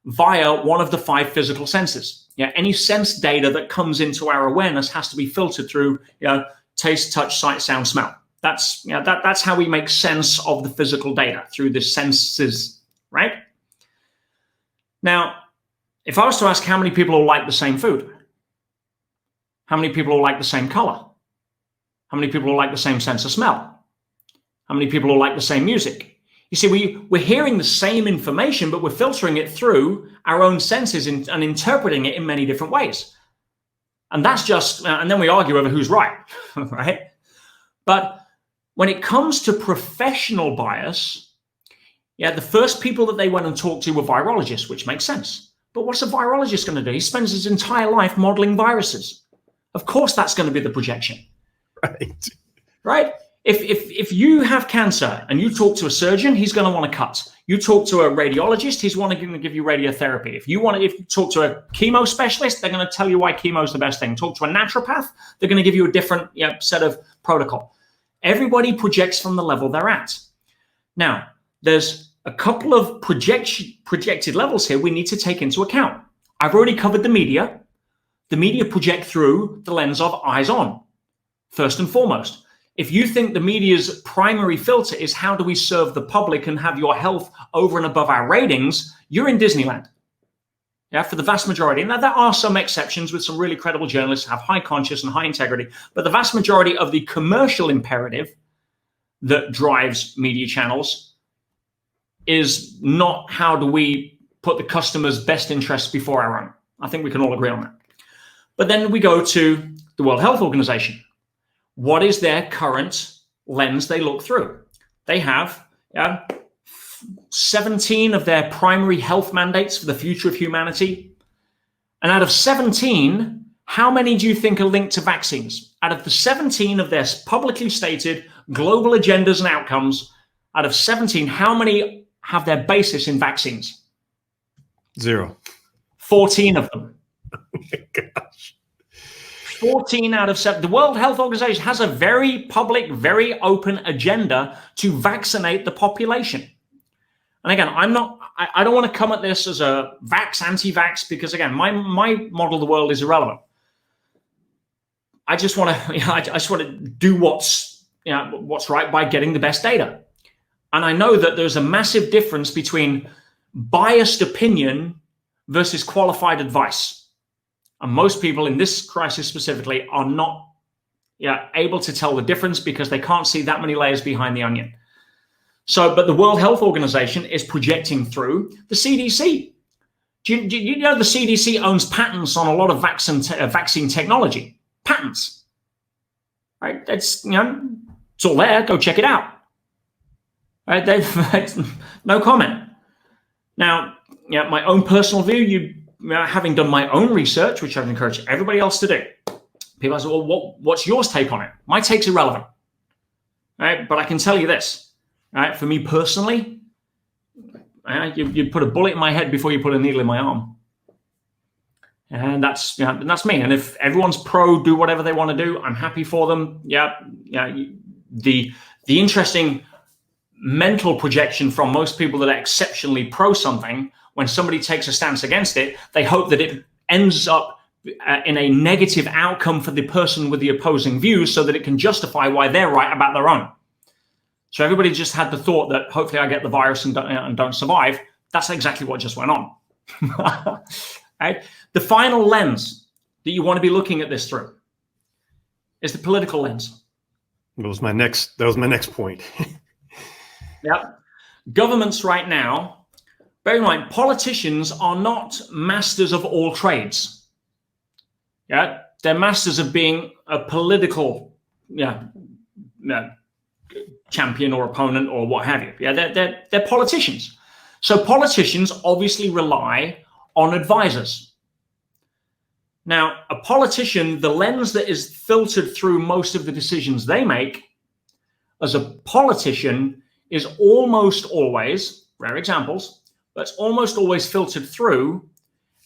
Speaker 2: via one of the 5 physical senses. Any sense data that comes into our awareness has to be filtered through taste, touch, sight, sound, smell. That's how we make sense of the physical data, through the senses, right? Now, if I was to ask how many people will like the same food, how many people will like the same color, how many people will like the same sense of smell, how many people will like the same music? You see, we're hearing the same information, but we're filtering it through our own senses and interpreting it in many different ways. And that's just, and then we argue over who's right, right? But when it comes to professional bias, the first people that they went and talked to were virologists, which makes sense. But what's a virologist going to do? He spends his entire life modeling viruses. Of course, that's going to be the projection. Right? If you have cancer and you talk to a surgeon, he's going to want to cut. You talk to a radiologist, he's going to give you radiotherapy. If you talk to a chemo specialist, they're going to tell you why chemo is the best thing. Talk to a naturopath, they're going to give you a different set of protocol. Everybody projects from the level they're at. Now, there's a couple of projected levels here we need to take into account. I've already covered the media. The media project through the lens of eyes on, first and foremost. If you think the media's primary filter is how do we serve the public and have your health over and above our ratings, you're in Disneyland. Yeah, for the vast majority. Now, there are some exceptions with some really credible journalists who have high conscience and high integrity, but the vast majority of the commercial imperative that drives media channels is not how do we put the customer's best interests before our own. I think we can all agree on that. But then we go to the World Health Organization. What is their current lens they look through? They have 17 of their primary health mandates for the future of humanity. And out of 17, how many do you think are linked to vaccines? Out of the 17 of their publicly stated global agendas and outcomes, out of 17, how many have their basis in vaccines?
Speaker 1: 0.
Speaker 2: 14 of them.
Speaker 1: Oh my gosh.
Speaker 2: 14 out of 7. The World Health Organization has a very public, very open agenda to vaccinate the population. And again, I don't want to come at this as a vax, anti-vax, because again, my model of the world is irrelevant. I just want to, do what's right by getting the best data. And I know that there's a massive difference between biased opinion versus qualified advice. And most people in this crisis specifically are not able to tell the difference because they can't see that many layers behind the onion. So, but the World Health Organization is projecting through the CDC. Do you know the CDC owns patents on a lot of vaccine technology? Patents, right? It's it's all there. Go check it out. Right? They've no comment. Now, my own personal view. Having done my own research, which I've encouraged everybody else to do, people say, well, what's your take on it? My take's irrelevant, right? But I can tell you this, right? For me personally, you put a bullet in my head before you put a needle in my arm. And that's me. And if everyone's pro, do whatever they want to do, I'm happy for them. The interesting mental projection from most people that are exceptionally pro something, when somebody takes a stance against it, they hope that it ends up in a negative outcome for the person with the opposing views so that it can justify why they're right about their own. So everybody just had the thought that hopefully I get the virus and don't survive. That's exactly what just went on. Right? The final lens that you want to be looking at this through is the political lens.
Speaker 1: That was my next point.
Speaker 2: Yep. Governments right now, bear in mind, politicians are not masters of all trades. Yeah, they're masters of being a political champion or opponent or what have you. Yeah, they're politicians. So politicians obviously rely on advisors. Now, a politician, the lens that is filtered through most of the decisions they make as a politician is almost always, rare examples, but it's almost always filtered through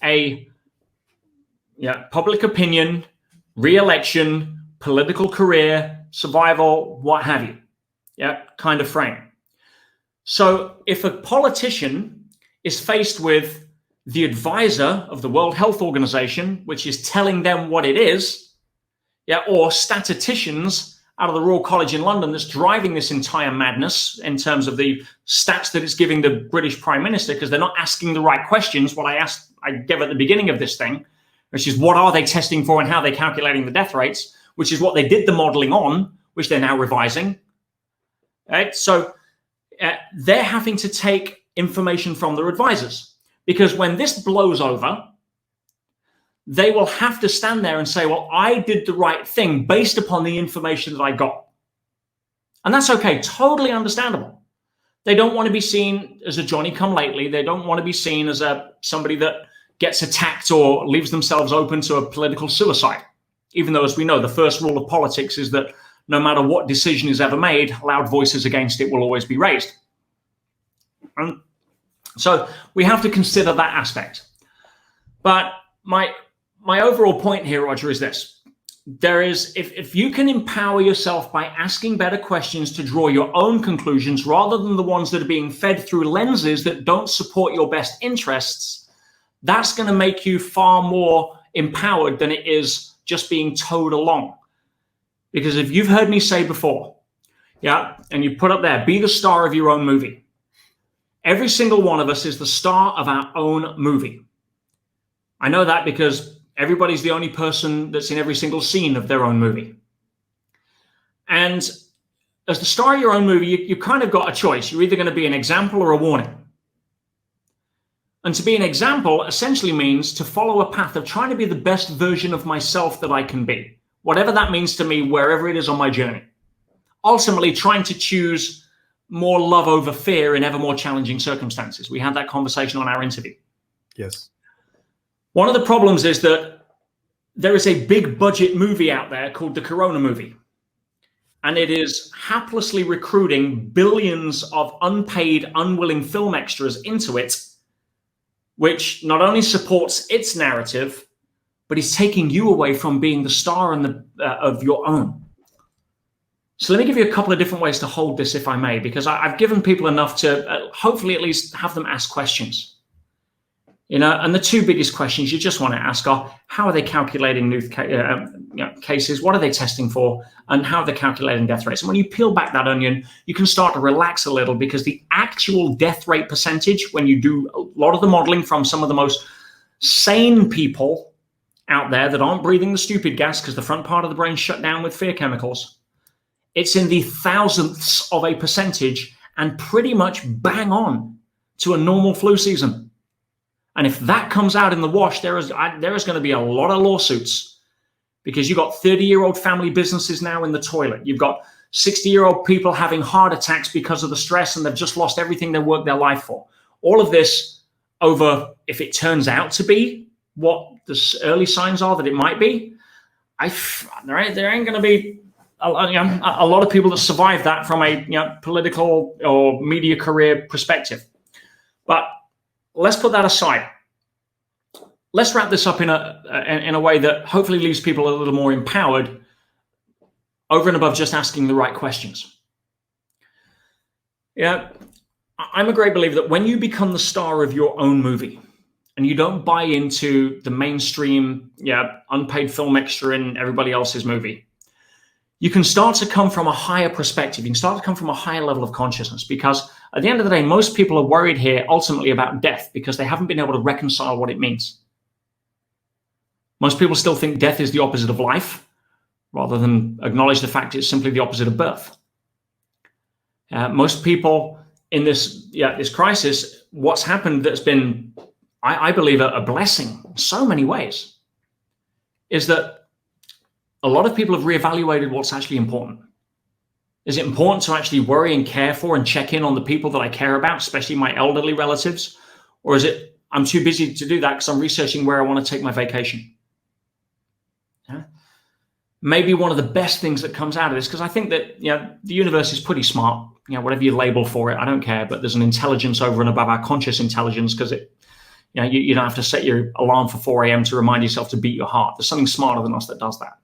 Speaker 2: a public opinion, re-election, political career, survival, what have you, kind of frame. So if a politician is faced with the advisor of the World Health Organization, which is telling them what it is, or statisticians out of the Royal College in London that's driving this entire madness in terms of the stats that it's giving the British Prime Minister, because they're not asking the right questions. What I gave at the beginning of this thing, which is what are they testing for and how they're calculating the death rates, which is what they did the modeling on, which they're now revising. Right? So they're having to take information from their advisors, because when this blows over, they will have to stand there and say, well, I did the right thing based upon the information that I got. And that's okay, totally understandable. They don't want to be seen as a Johnny-come-lately. They don't want to be seen as somebody that gets attacked or leaves themselves open to a political suicide. Even though, as we know, the first rule of politics is that no matter what decision is ever made, loud voices against it will always be raised. And so we have to consider that aspect. But my overall point here, Roger, is this. There is, if you can empower yourself by asking better questions to draw your own conclusions rather than the ones that are being fed through lenses that don't support your best interests, that's going to make you far more empowered than it is just being towed along. Because if you've heard me say before, and you put up there, be the star of your own movie. Every single one of us is the star of our own movie. I know that because everybody's the only person that's in every single scene of their own movie. And as the star of your own movie, you kind of got a choice. You're either going to be an example or a warning. And to be an example essentially means to follow a path of trying to be the best version of myself that I can be, whatever that means to me, wherever it is on my journey. Ultimately, trying to choose more love over fear in ever more challenging circumstances. We had that conversation on our interview.
Speaker 1: Yes.
Speaker 2: One of the problems is that there is a big budget movie out there called the Corona movie. And it is haplessly recruiting billions of unpaid, unwilling film extras into it, which not only supports its narrative, but is taking you away from being the star of your own. So let me give you a couple of different ways to hold this, if I may, because I've given people enough to hopefully at least have them ask questions. And the two biggest questions you just want to ask are, how are they calculating new cases? What are they testing for? And how are they calculating death rates? And when you peel back that onion, you can start to relax a little, because the actual death rate percentage, when you do a lot of the modeling from some of the most sane people out there that aren't breathing the stupid gas because the front part of the brain shut down with fear chemicals, it's in the thousandths of a percentage and pretty much bang on to a normal flu season. And if that comes out in the wash, there is going to be a lot of lawsuits, because you've got 30-year-old family businesses now in the toilet. You've got 60-year-old people having heart attacks because of the stress, and they've just lost everything they worked their life for. All of this over, if it turns out to be what the early signs are that it might be, there ain't going to be a lot of people that survive that from a political or media career perspective. But let's put that aside. Let's wrap this up in a way that hopefully leaves people a little more empowered, over and above just asking the right questions. I'm a great believer that when you become the star of your own movie and you don't buy into the mainstream, unpaid film extra in everybody else's movie, you can start to come from a higher perspective. You can start to come from a higher level of consciousness, because at the end of the day, most people are worried here ultimately about death because they haven't been able to reconcile what it means. Most people still think death is the opposite of life, rather than acknowledge the fact it's simply the opposite of birth. Most people in this crisis, what's happened that's been, I believe, a blessing in so many ways, is that a lot of people have reevaluated what's actually important. Is it important to actually worry and care for and check in on the people that I care about, especially my elderly relatives? Or is it, I'm too busy to do that because I'm researching where I want to take my vacation? Maybe one of the best things that comes out of this, because I think that the universe is pretty smart, whatever you label for it, I don't care, but there's an intelligence over and above our conscious intelligence, because you don't have to set your alarm for 4 a.m. to remind yourself to beat your heart. There's something smarter than us that does that.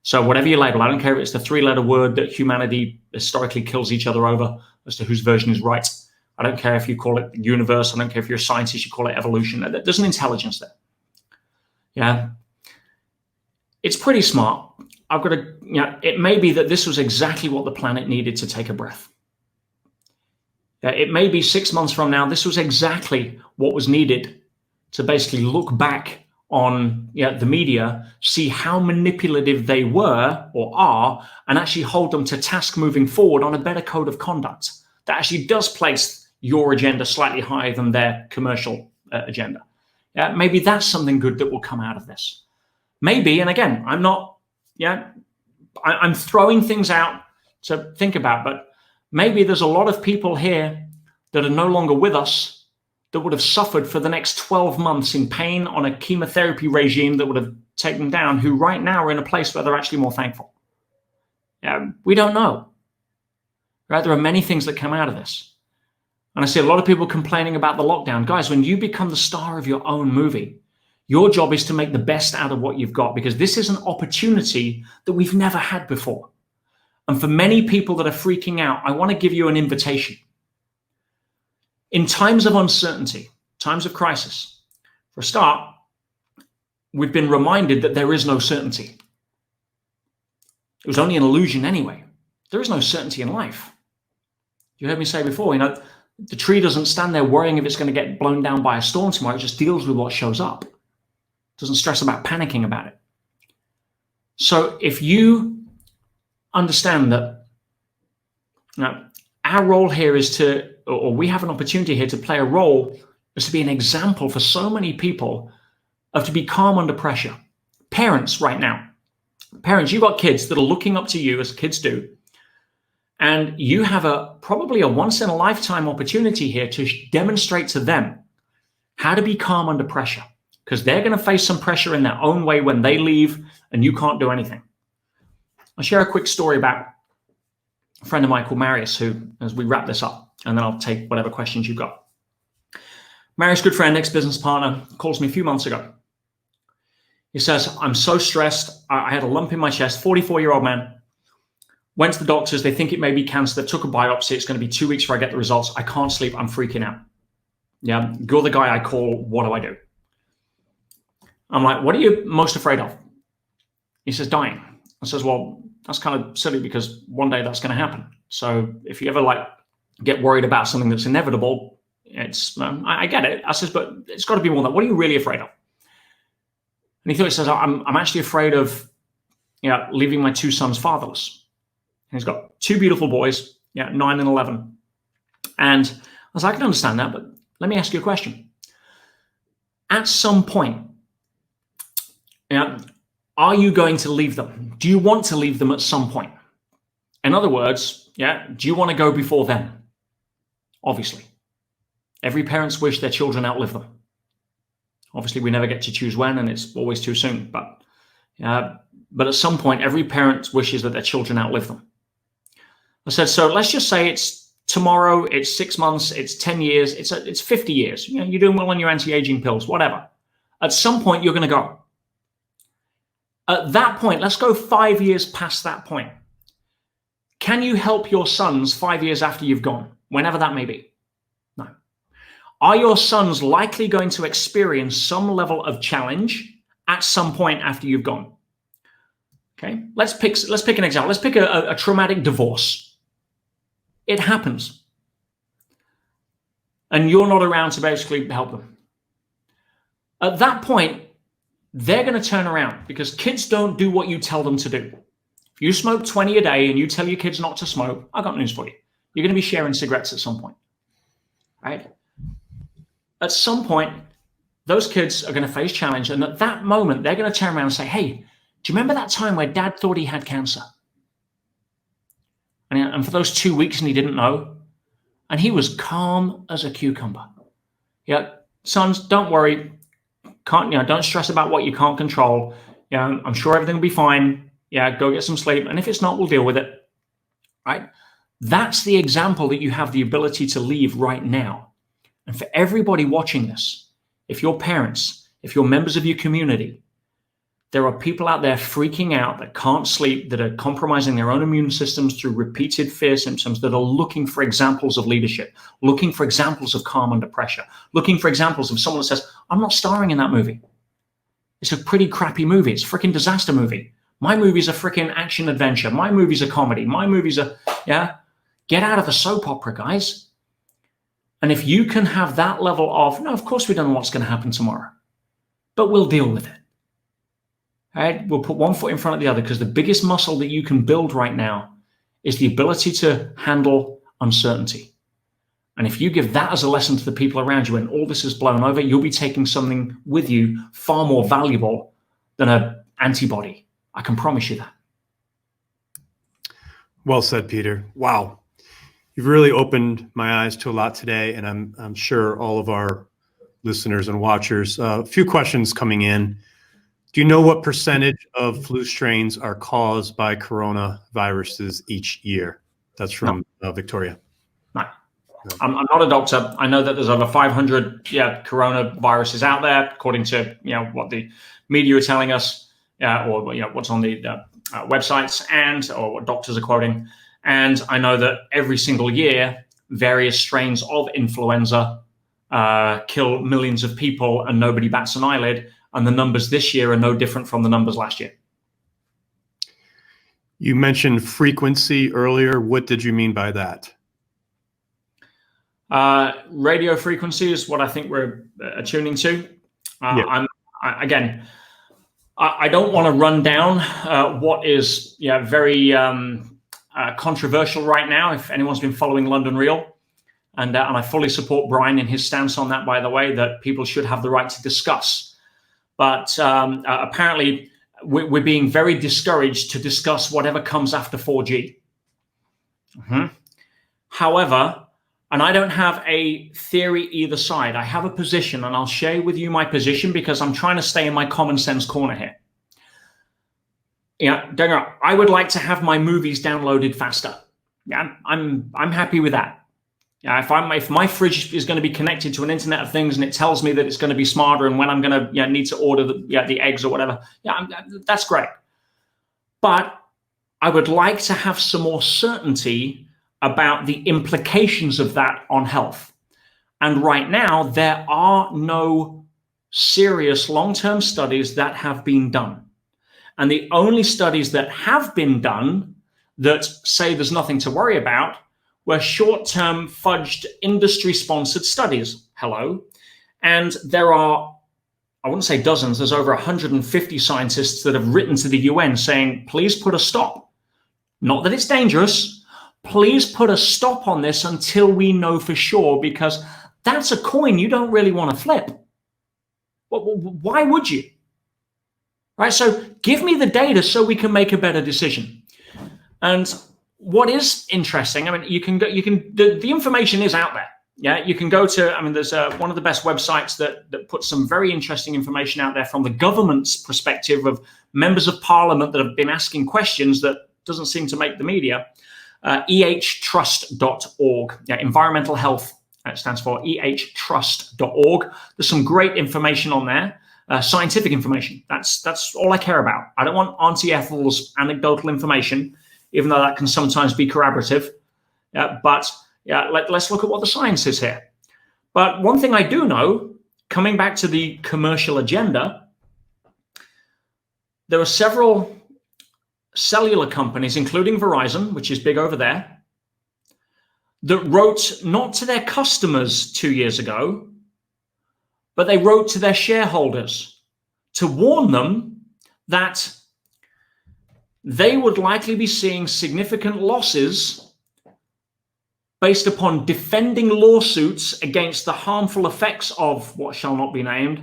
Speaker 2: So whatever you label, I don't care if it's the 3-letter word that humanity historically kills each other over as to whose version is right. I don't care if you call it the universe. I don't care if you're a scientist, you call it evolution. There's an intelligence there. It's pretty smart. It may be that this was exactly what the planet needed to take a breath. It may be 6 months from now, this was exactly what was needed to basically look back on the media, see how manipulative they were or are, and actually hold them to task moving forward on a better code of conduct that actually does place your agenda slightly higher than their commercial agenda. Maybe that's something good that will come out of this. Maybe, and again, I'm throwing things out to think about, but maybe there's a lot of people here that are no longer with us that would have suffered for the next 12 months in pain on a chemotherapy regime that would have taken them down, who right now are in a place where they're actually more thankful. We don't know. Right? There are many things that come out of this. And I see a lot of people complaining about the lockdown. Guys, when you become the star of your own movie, your job is to make the best out of what you've got, because this is an opportunity that we've never had before. And for many people that are freaking out, I want to give you an invitation. In times of uncertainty, times of crisis, for a start, we've been reminded that there is no certainty. It was only an illusion anyway. There is no certainty in life. You heard me say before, the tree doesn't stand there worrying if it's going to get blown down by a storm tomorrow. It just deals with what shows up. It doesn't stress about panicking about it. So if you understand that our role here is or we have an opportunity here to play a role as to be an example for so many people of to be calm under pressure. Parents right now, you've got kids that are looking up to you as kids do. And you have probably a once in a lifetime opportunity here to demonstrate to them how to be calm under pressure, because they're going to face some pressure in their own way when they leave and you can't do anything. I'll share a quick story about a friend of mine called Marius, who, as we wrap this up, and then I'll take whatever questions you've got. Marius, good friend, ex-business partner, calls me a few months ago. He says, I'm so stressed. I had a lump in my chest, 44-year-old man. Went to the doctors. They think it may be cancer. They took a biopsy. It's going to be 2 weeks before I get the results. I can't sleep. I'm freaking out. Yeah, you're the guy I call. What do I do? I'm like, what are you most afraid of? He says, dying. I says, well, that's kind of silly because one day that's going to happen. So if you ever get worried about something that's inevitable, I get it. I says, but it's got to be more than that. What are you really afraid of? And he says, I'm actually afraid of leaving my two sons fatherless. And he's got two beautiful boys, 9 and 11. And I was like, I can understand that, but let me ask you a question. At some point, are you going to leave them? Do you want to leave them at some point? In other words, do you want to go before them? Obviously. Every parent's wish their children outlive them. Obviously, we never get to choose when, and it's always too soon. But at some point, every parent wishes that their children outlive them. I said, so let's just say it's tomorrow, it's 6 months, it's 10 years, it's 50 years. You're doing well on your anti-aging pills, whatever. At some point, you're going to go. At that point, let's go 5 years past that point. Can you help your sons 5 years after you've gone, whenever that may be? No. Are your sons likely going to experience some level of challenge at some point after you've gone? Okay, let's pick an example. Let's pick a traumatic divorce. It happens. And you're not around to basically help them. At that point, they're going to turn around because kids don't do what you tell them to do. If you smoke 20 a day and you tell your kids not to smoke, I got news for you. You're going to be sharing cigarettes at some point, right? At some point, those kids are going to face challenge. And at that moment, they're going to turn around and say, hey, do you remember that time where dad thought he had cancer? And for those 2 weeks and he didn't know, and he was calm as a cucumber. Sons, don't worry. Don't stress about what you can't control. I'm sure everything will be fine. Go get some sleep. And if it's not, we'll deal with it. Right? That's the example that you have the ability to leave right now. And for everybody watching this, if you're parents, if you're members of your community, there are people out there freaking out that can't sleep, that are compromising their own immune systems through repeated fear symptoms, that are looking for examples of leadership, looking for examples of calm under pressure, looking for examples of someone that says, I'm not starring in that movie. It's a pretty crappy movie. It's a freaking disaster movie. My movie's a freaking action adventure. My movie's a comedy. My movie's get out of the soap opera, guys. And if you can have that level of, no, of course we don't know what's going to happen tomorrow, but we'll deal with it. Right? We'll put one foot in front of the other because the biggest muscle that you can build right now is the ability to handle uncertainty. And if you give that as a lesson to the people around you when all this is blown over, you'll be taking something with you far more valuable than an antibody. I can promise you that.
Speaker 1: Well said, Peter. Wow. You've really opened my eyes to a lot today, and I'm sure all of our listeners and watchers. A few questions coming in. Do you know what percentage of flu strains are caused by coronaviruses each year? That's from Victoria.
Speaker 2: No. I'm not a doctor. I know that there's over 500 coronaviruses out there, according to what the media are telling us, or what's on the websites or what doctors are quoting. And I know that every single year, various strains of influenza kill millions of people, and nobody bats an eyelid. And the numbers this year are no different from the numbers last year.
Speaker 1: You mentioned frequency earlier. What did you mean by that?
Speaker 2: Radio frequency is what I think we're attuning to.
Speaker 1: Yeah.
Speaker 2: I don't want to run down what is very controversial right now. If anyone's been following London Real, and I fully support Brian in his stance on that, by the way, that people should have the right to discuss. But apparently, we're being very discouraged to discuss whatever comes after 4G. Mm-hmm. However, and I don't have a theory either side. I have a position, and I'll share with you my position because I'm trying to stay in my common sense corner here. Yeah, I would like to have my movies downloaded faster. Yeah, I'm happy with that. Yeah, if my fridge is going to be connected to an Internet of Things and it tells me that it's going to be smarter and when I'm going to need to order the eggs or whatever, that's great. But I would like to have some more certainty about the implications of that on health. And right now, there are no serious long-term studies that have been done. And the only studies that have been done that say there's nothing to worry about were short-term fudged industry-sponsored studies. Hello. And there are, I wouldn't say dozens, there's over 150 scientists that have written to the UN saying, please put a stop. Not that it's dangerous. Please put a stop on this until we know for sure, because that's a coin you don't really want to flip. Why would you? Right? So give me the data so we can make a better decision. And what is interesting, I mean, the information is out there. Yeah, you can go to, I mean, there's one of the best websites that puts some very interesting information out there from the government's perspective of members of parliament that have been asking questions that doesn't seem to make the media. ehtrust.org. Yeah, environmental health stands for ehtrust.org. There's some great information on there, scientific information. That's all I care about. I don't want Auntie Ethel's anecdotal information, even though that can sometimes be corroborative. But let's look at what the science is here. But one thing I do know, coming back to the commercial agenda, there are several cellular companies, including Verizon, which is big over there, that wrote not to their customers 2 years ago, but they wrote to their shareholders to warn them that they would likely be seeing significant losses based upon defending lawsuits against the harmful effects of what shall not be named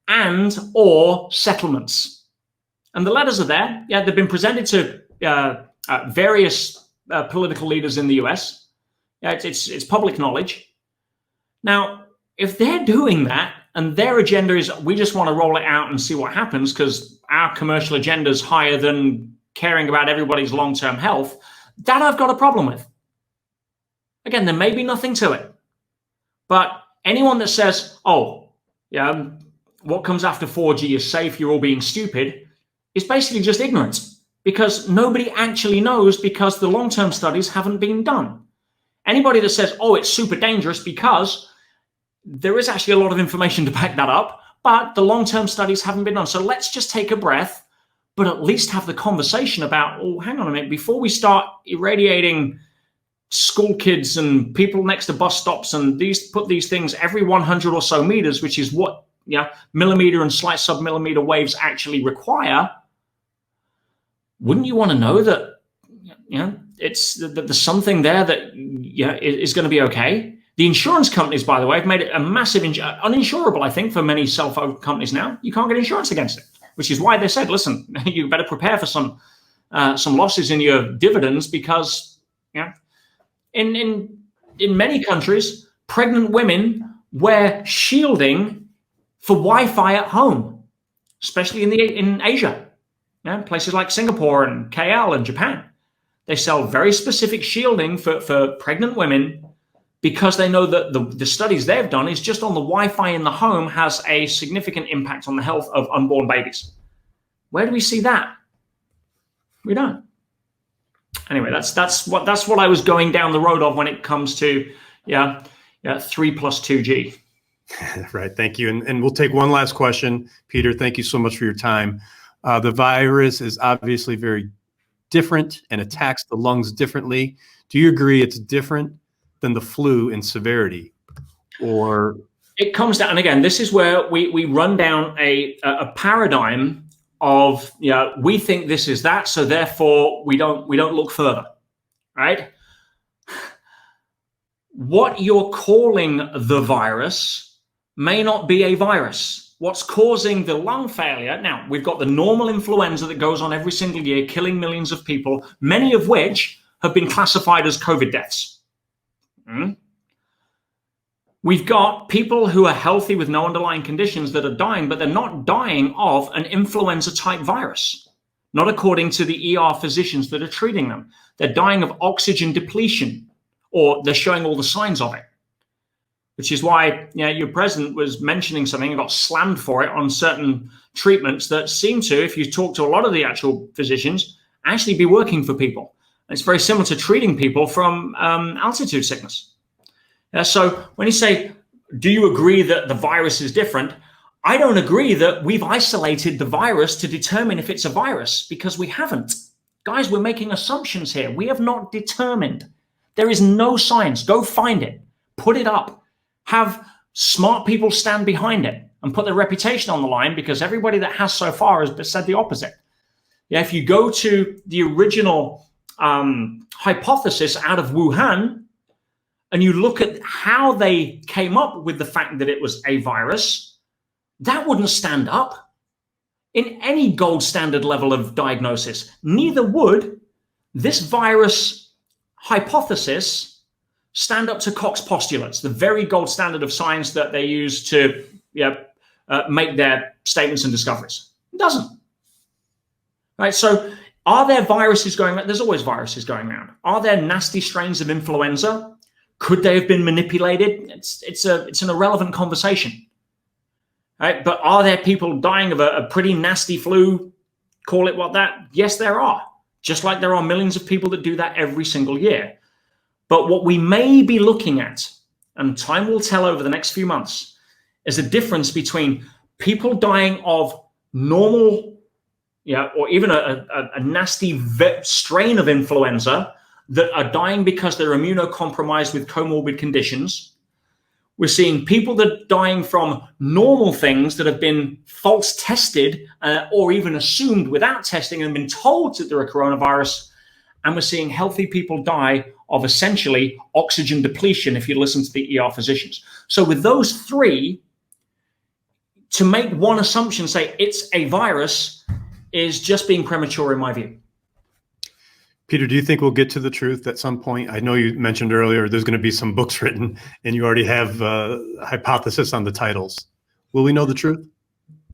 Speaker 2: and or settlements. And the letters are there. Yeah, they've been presented to various political leaders in the US. Yeah, it's public knowledge. Now, if they're doing that and their agenda is we just want to roll it out and see what happens because our commercial agenda is higher than caring about everybody's long-term health, that I've got a problem with. Again, there may be nothing to it. But anyone that says, oh, yeah, what comes after 4G is safe, you're all being stupid, is basically just ignorance because nobody actually knows because the long-term studies haven't been done. Anybody that says, oh, it's super dangerous because there is actually a lot of information to back that up, but the long-term studies haven't been done. So let's just take a breath, but at least have the conversation about, oh, hang on a minute, before we start irradiating school kids and people next to bus stops and put these things every 100 or so meters, which is what millimeter and slight submillimeter waves actually require. Wouldn't you want to know that there's something there that is going to be okay? The insurance companies, by the way, have made it a massive uninsurable, I think, for many cell phone companies now. You can't get insurance against it, which is why they said, listen, you better prepare for some losses in your dividends because in many countries, pregnant women wear shielding for Wi-Fi at home, especially in Asia. Places like Singapore and KL and Japan. They sell very specific shielding for pregnant women because they know that the studies they've done is just on the Wi-Fi in the home has a significant impact on the health of unborn babies. Where do we see that? We don't. Anyway, that's what I was going down the road of when it comes to 3 plus 2G.
Speaker 1: Right. Thank you. And we'll take one last question. Peter, thank you so much for your time. The virus is obviously very different and attacks the lungs differently. Do you agree it's different than the flu in severity? Or
Speaker 2: it comes down, and again, this is where we run down a paradigm of, we think this is that, so therefore we don't look further, right? What you're calling the virus may not be a virus. What's causing the lung failure? Now, we've got the normal influenza that goes on every single year, killing millions of people, many of which have been classified as COVID deaths. We've got people who are healthy with no underlying conditions that are dying, but they're not dying of an influenza-type virus, not according to the ER physicians that are treating them. They're dying of oxygen depletion, or they're showing all the signs of it, which is why your president was mentioning something and got slammed for it on certain treatments that seem to, if you talk to a lot of the actual physicians, actually be working for people. It's very similar to treating people from altitude sickness. So when you say, do you agree that the virus is different? I don't agree that we've isolated the virus to determine if it's a virus, because we haven't. Guys, we're making assumptions here. We have not determined. There is no science. Go find it. Put it up. Have smart people stand behind it and put their reputation on the line, because everybody that has so far has said the opposite. If you go to the original hypothesis out of Wuhan, and you look at how they came up with the fact that it was a virus, that wouldn't stand up in any gold standard level of diagnosis. Neither would this virus hypothesis stand up to Koch's postulates, the very gold standard of science that they use to make their statements and discoveries. It doesn't. Right? So are there viruses going around? There's always viruses going around. Are there nasty strains of influenza? Could they have been manipulated? It's an irrelevant conversation, right? But are there people dying of a pretty nasty flu? Call it what that? Yes, there are. Just like there are millions of people that do that every single year. But what we may be looking at, and time will tell over the next few months, is a difference between people dying of normal, or even a nasty strain of influenza that are dying because they're immunocompromised with comorbid conditions. We're seeing people that are dying from normal things that have been false tested or even assumed without testing and been told that they're a coronavirus. And we're seeing healthy people die of essentially oxygen depletion, if you listen to the ER physicians. So with those three, to make one assumption, say it's a virus, is just being premature in my view.
Speaker 1: Peter, do you think we'll get to the truth at some point? I know you mentioned earlier there's going to be some books written, and you already have a hypothesis on the titles. Will we know the truth?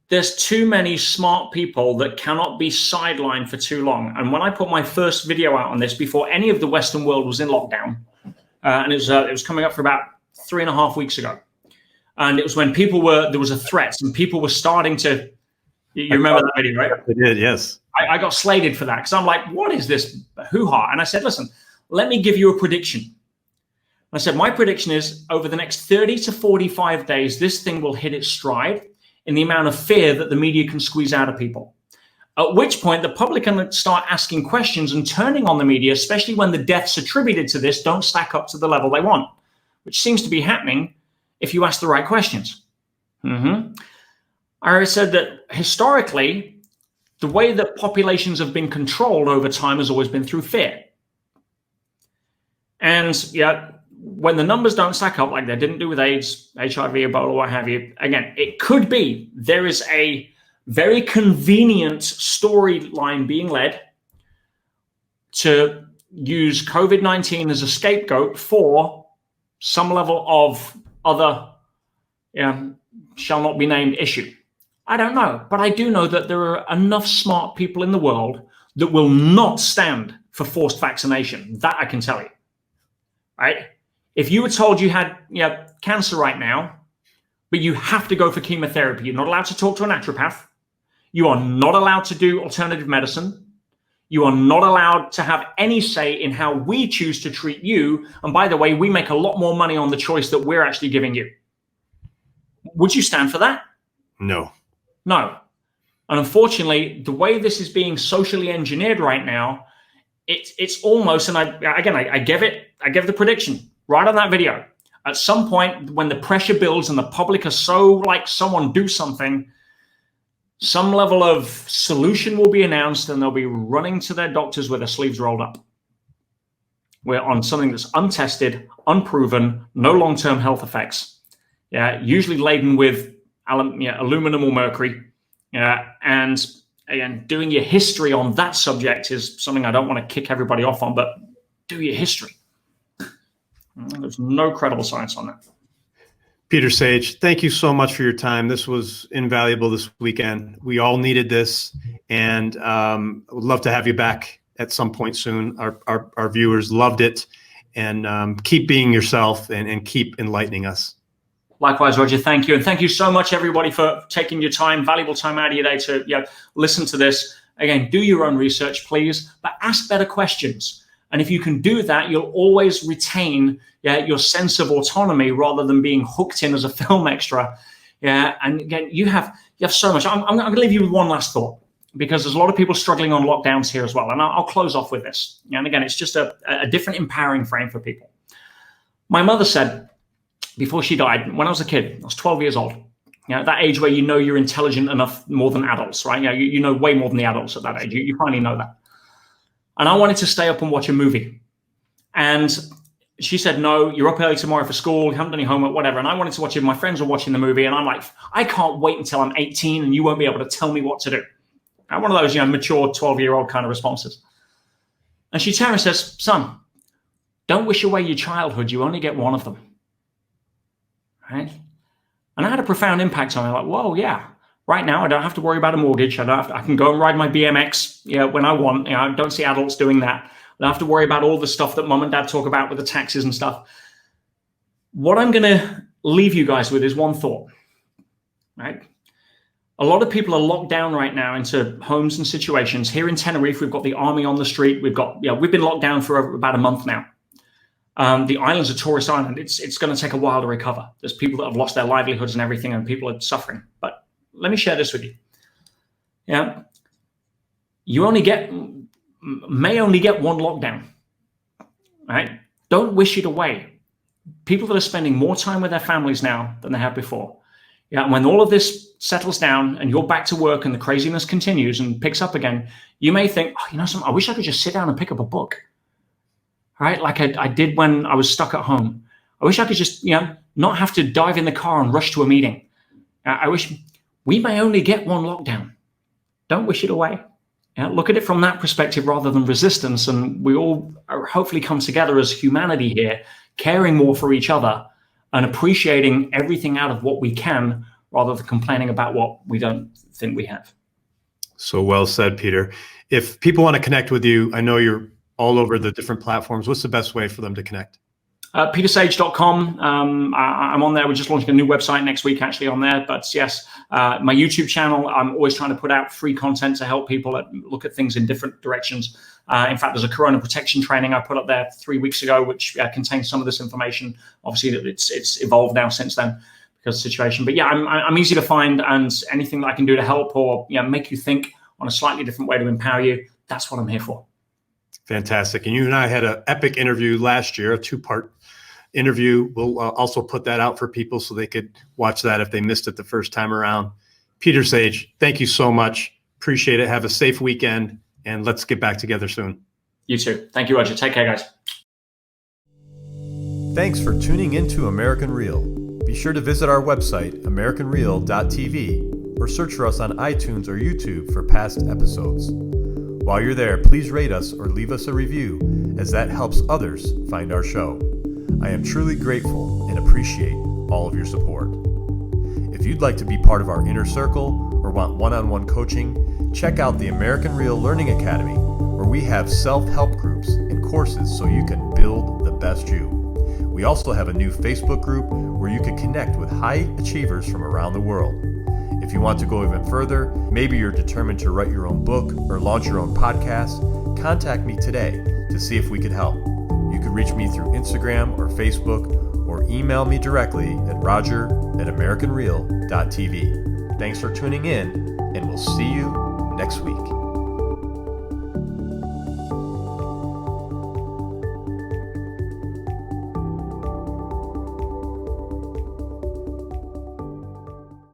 Speaker 2: There's too many smart people that cannot be sidelined for too long. And when I put my first video out on this, before any of the Western world was in lockdown, and it was coming up for about 3.5 weeks ago, and it was when there was a threat, and people were starting to. You remember that video, right?
Speaker 1: I did, yes.
Speaker 2: I got slated for that because I'm like, what is this hoo-ha? And I said, listen, let me give you a prediction. I said, my prediction is over the next 30 to 45 days, this thing will hit its stride in the amount of fear that the media can squeeze out of people. At which point the public can start asking questions and turning on the media, especially when the deaths attributed to this don't stack up to the level they want, which seems to be happening if you ask the right questions. I said that historically, the way that populations have been controlled over time has always been through fear. And when the numbers don't stack up like they didn't do with AIDS, HIV, Ebola, what have you, again, it could be there is a very convenient storyline being led to use COVID-19 as a scapegoat for some level of other shall not be named issue. I don't know, but I do know that there are enough smart people in the world that will not stand for forced vaccination. That I can tell you, right? If you were told you had cancer right now, but you have to go for chemotherapy, you're not allowed to talk to a naturopath. You are not allowed to do alternative medicine. You are not allowed to have any say in how we choose to treat you. And by the way, we make a lot more money on the choice that we're actually giving you. Would you stand for that?
Speaker 1: No.
Speaker 2: No. And unfortunately, the way this is being socially engineered right now it's almost, and I gave the prediction right on that video. At some point, when the pressure builds and the public are so like, someone do something, some level of solution will be announced, and they'll be running to their doctors with their sleeves rolled up. We're on something that's untested, unproven, no long-term health effects. Yeah, usually laden with aluminum or mercury. Yeah, and again, doing your history on that subject is something I don't want to kick everybody off on, but do your history. There's no credible science on that.
Speaker 1: Peter Sage, thank you so much for your time. This was invaluable this weekend. We all needed this, and I would love to have you back at some point soon. Our viewers loved it, and keep being yourself and keep enlightening us.
Speaker 2: Likewise, Roger, thank you. And thank you so much, everybody, for taking your time, valuable time out of your day to listen to this. Again, do your own research, please, but ask better questions. And if you can do that, you'll always retain your sense of autonomy rather than being hooked in as a film extra. Yeah, and again, you have so much. I'm going to leave you with one last thought, because there's a lot of people struggling on lockdowns here as well. And I'll close off with this. And again, it's just a different empowering frame for people. My mother said, before she died, when I was a kid, I was 12 years old. That age where you're intelligent enough more than adults, right? You know way more than the adults at that age. You finally know that. And I wanted to stay up and watch a movie. And she said, no, you're up early tomorrow for school, you haven't done any homework, whatever. And I wanted to watch it. My friends were watching the movie, and I'm like, I can't wait until I'm 18 and you won't be able to tell me what to do. And one of those, mature 12-year-old kind of responses. And she turned and says, son, don't wish away your childhood. You only get one of them. Right? And I had a profound impact on me. Like, whoa, yeah. Right now, I don't have to worry about a mortgage. I can go and ride my BMX when I want. I don't see adults doing that. I don't have to worry about all the stuff that mom and dad talk about with the taxes and stuff. What I'm going to leave you guys with is one thought. Right? A lot of people are locked down right now into homes and situations. Here in Tenerife, we've got the army on the street. We've been locked down for about a month now. The island's a tourist island. It's going to take a while to recover. There's people that have lost their livelihoods and everything, and people are suffering. But let me share this with you. You may only get one lockdown, right? Don't wish it away. People that are spending more time with their families now than they have before. And when all of this settles down and you're back to work and the craziness continues and picks up again, you may think, I wish I could just sit down and pick up a book, right? Like I did when I was stuck at home. I wish I could just, not have to dive in the car and rush to a meeting. I wish. We may only get one lockdown. Don't wish it away. Look at it from that perspective rather than resistance. And we all hopefully come together as humanity here, caring more for each other and appreciating everything out of what we can rather than complaining about what we don't think we have.
Speaker 1: So well said, Peter. If people want to connect with you, I know you're all over the different platforms. What's the best way for them to connect?
Speaker 2: petersage.com. I'm on there. We're just launching a new website next week, actually, on there. But yes, my YouTube channel, I'm always trying to put out free content to help people look at things in different directions. In fact, there's a corona protection training I put up there 3 weeks ago, which contains some of this information. Obviously, it's evolved now since then because of the situation. But yeah, I'm easy to find, and anything that I can do to help or make you think on a slightly different way to empower you, that's what I'm here for. Fantastic. And you and I had an epic interview last year, a 2-part interview. We'll also put that out for people so they could watch that if they missed it the first time around. Peter Sage, thank you so much. Appreciate it. Have a safe weekend, and let's get back together soon. You too. Thank you, Roger. Take care, guys.
Speaker 3: Thanks for tuning into American Real. Be sure to visit our website, americanreal.tv, or search for us on iTunes or YouTube for past episodes. While you're there, please rate us or leave us a review, as that helps others find our show. I am truly grateful and appreciate all of your support. If you'd like to be part of our inner circle or want one-on-one coaching, check out the American Real Learning Academy, where we have self-help groups and courses so you can build the best you. We also have a new Facebook group where you can connect with high achievers from around the world. If you want to go even further, maybe you're determined to write your own book or launch your own podcast, contact me today to see if we could help. You can reach me through Instagram or Facebook, or email me directly at roger@americanreal.tv. Thanks for tuning in, and we'll see you next week.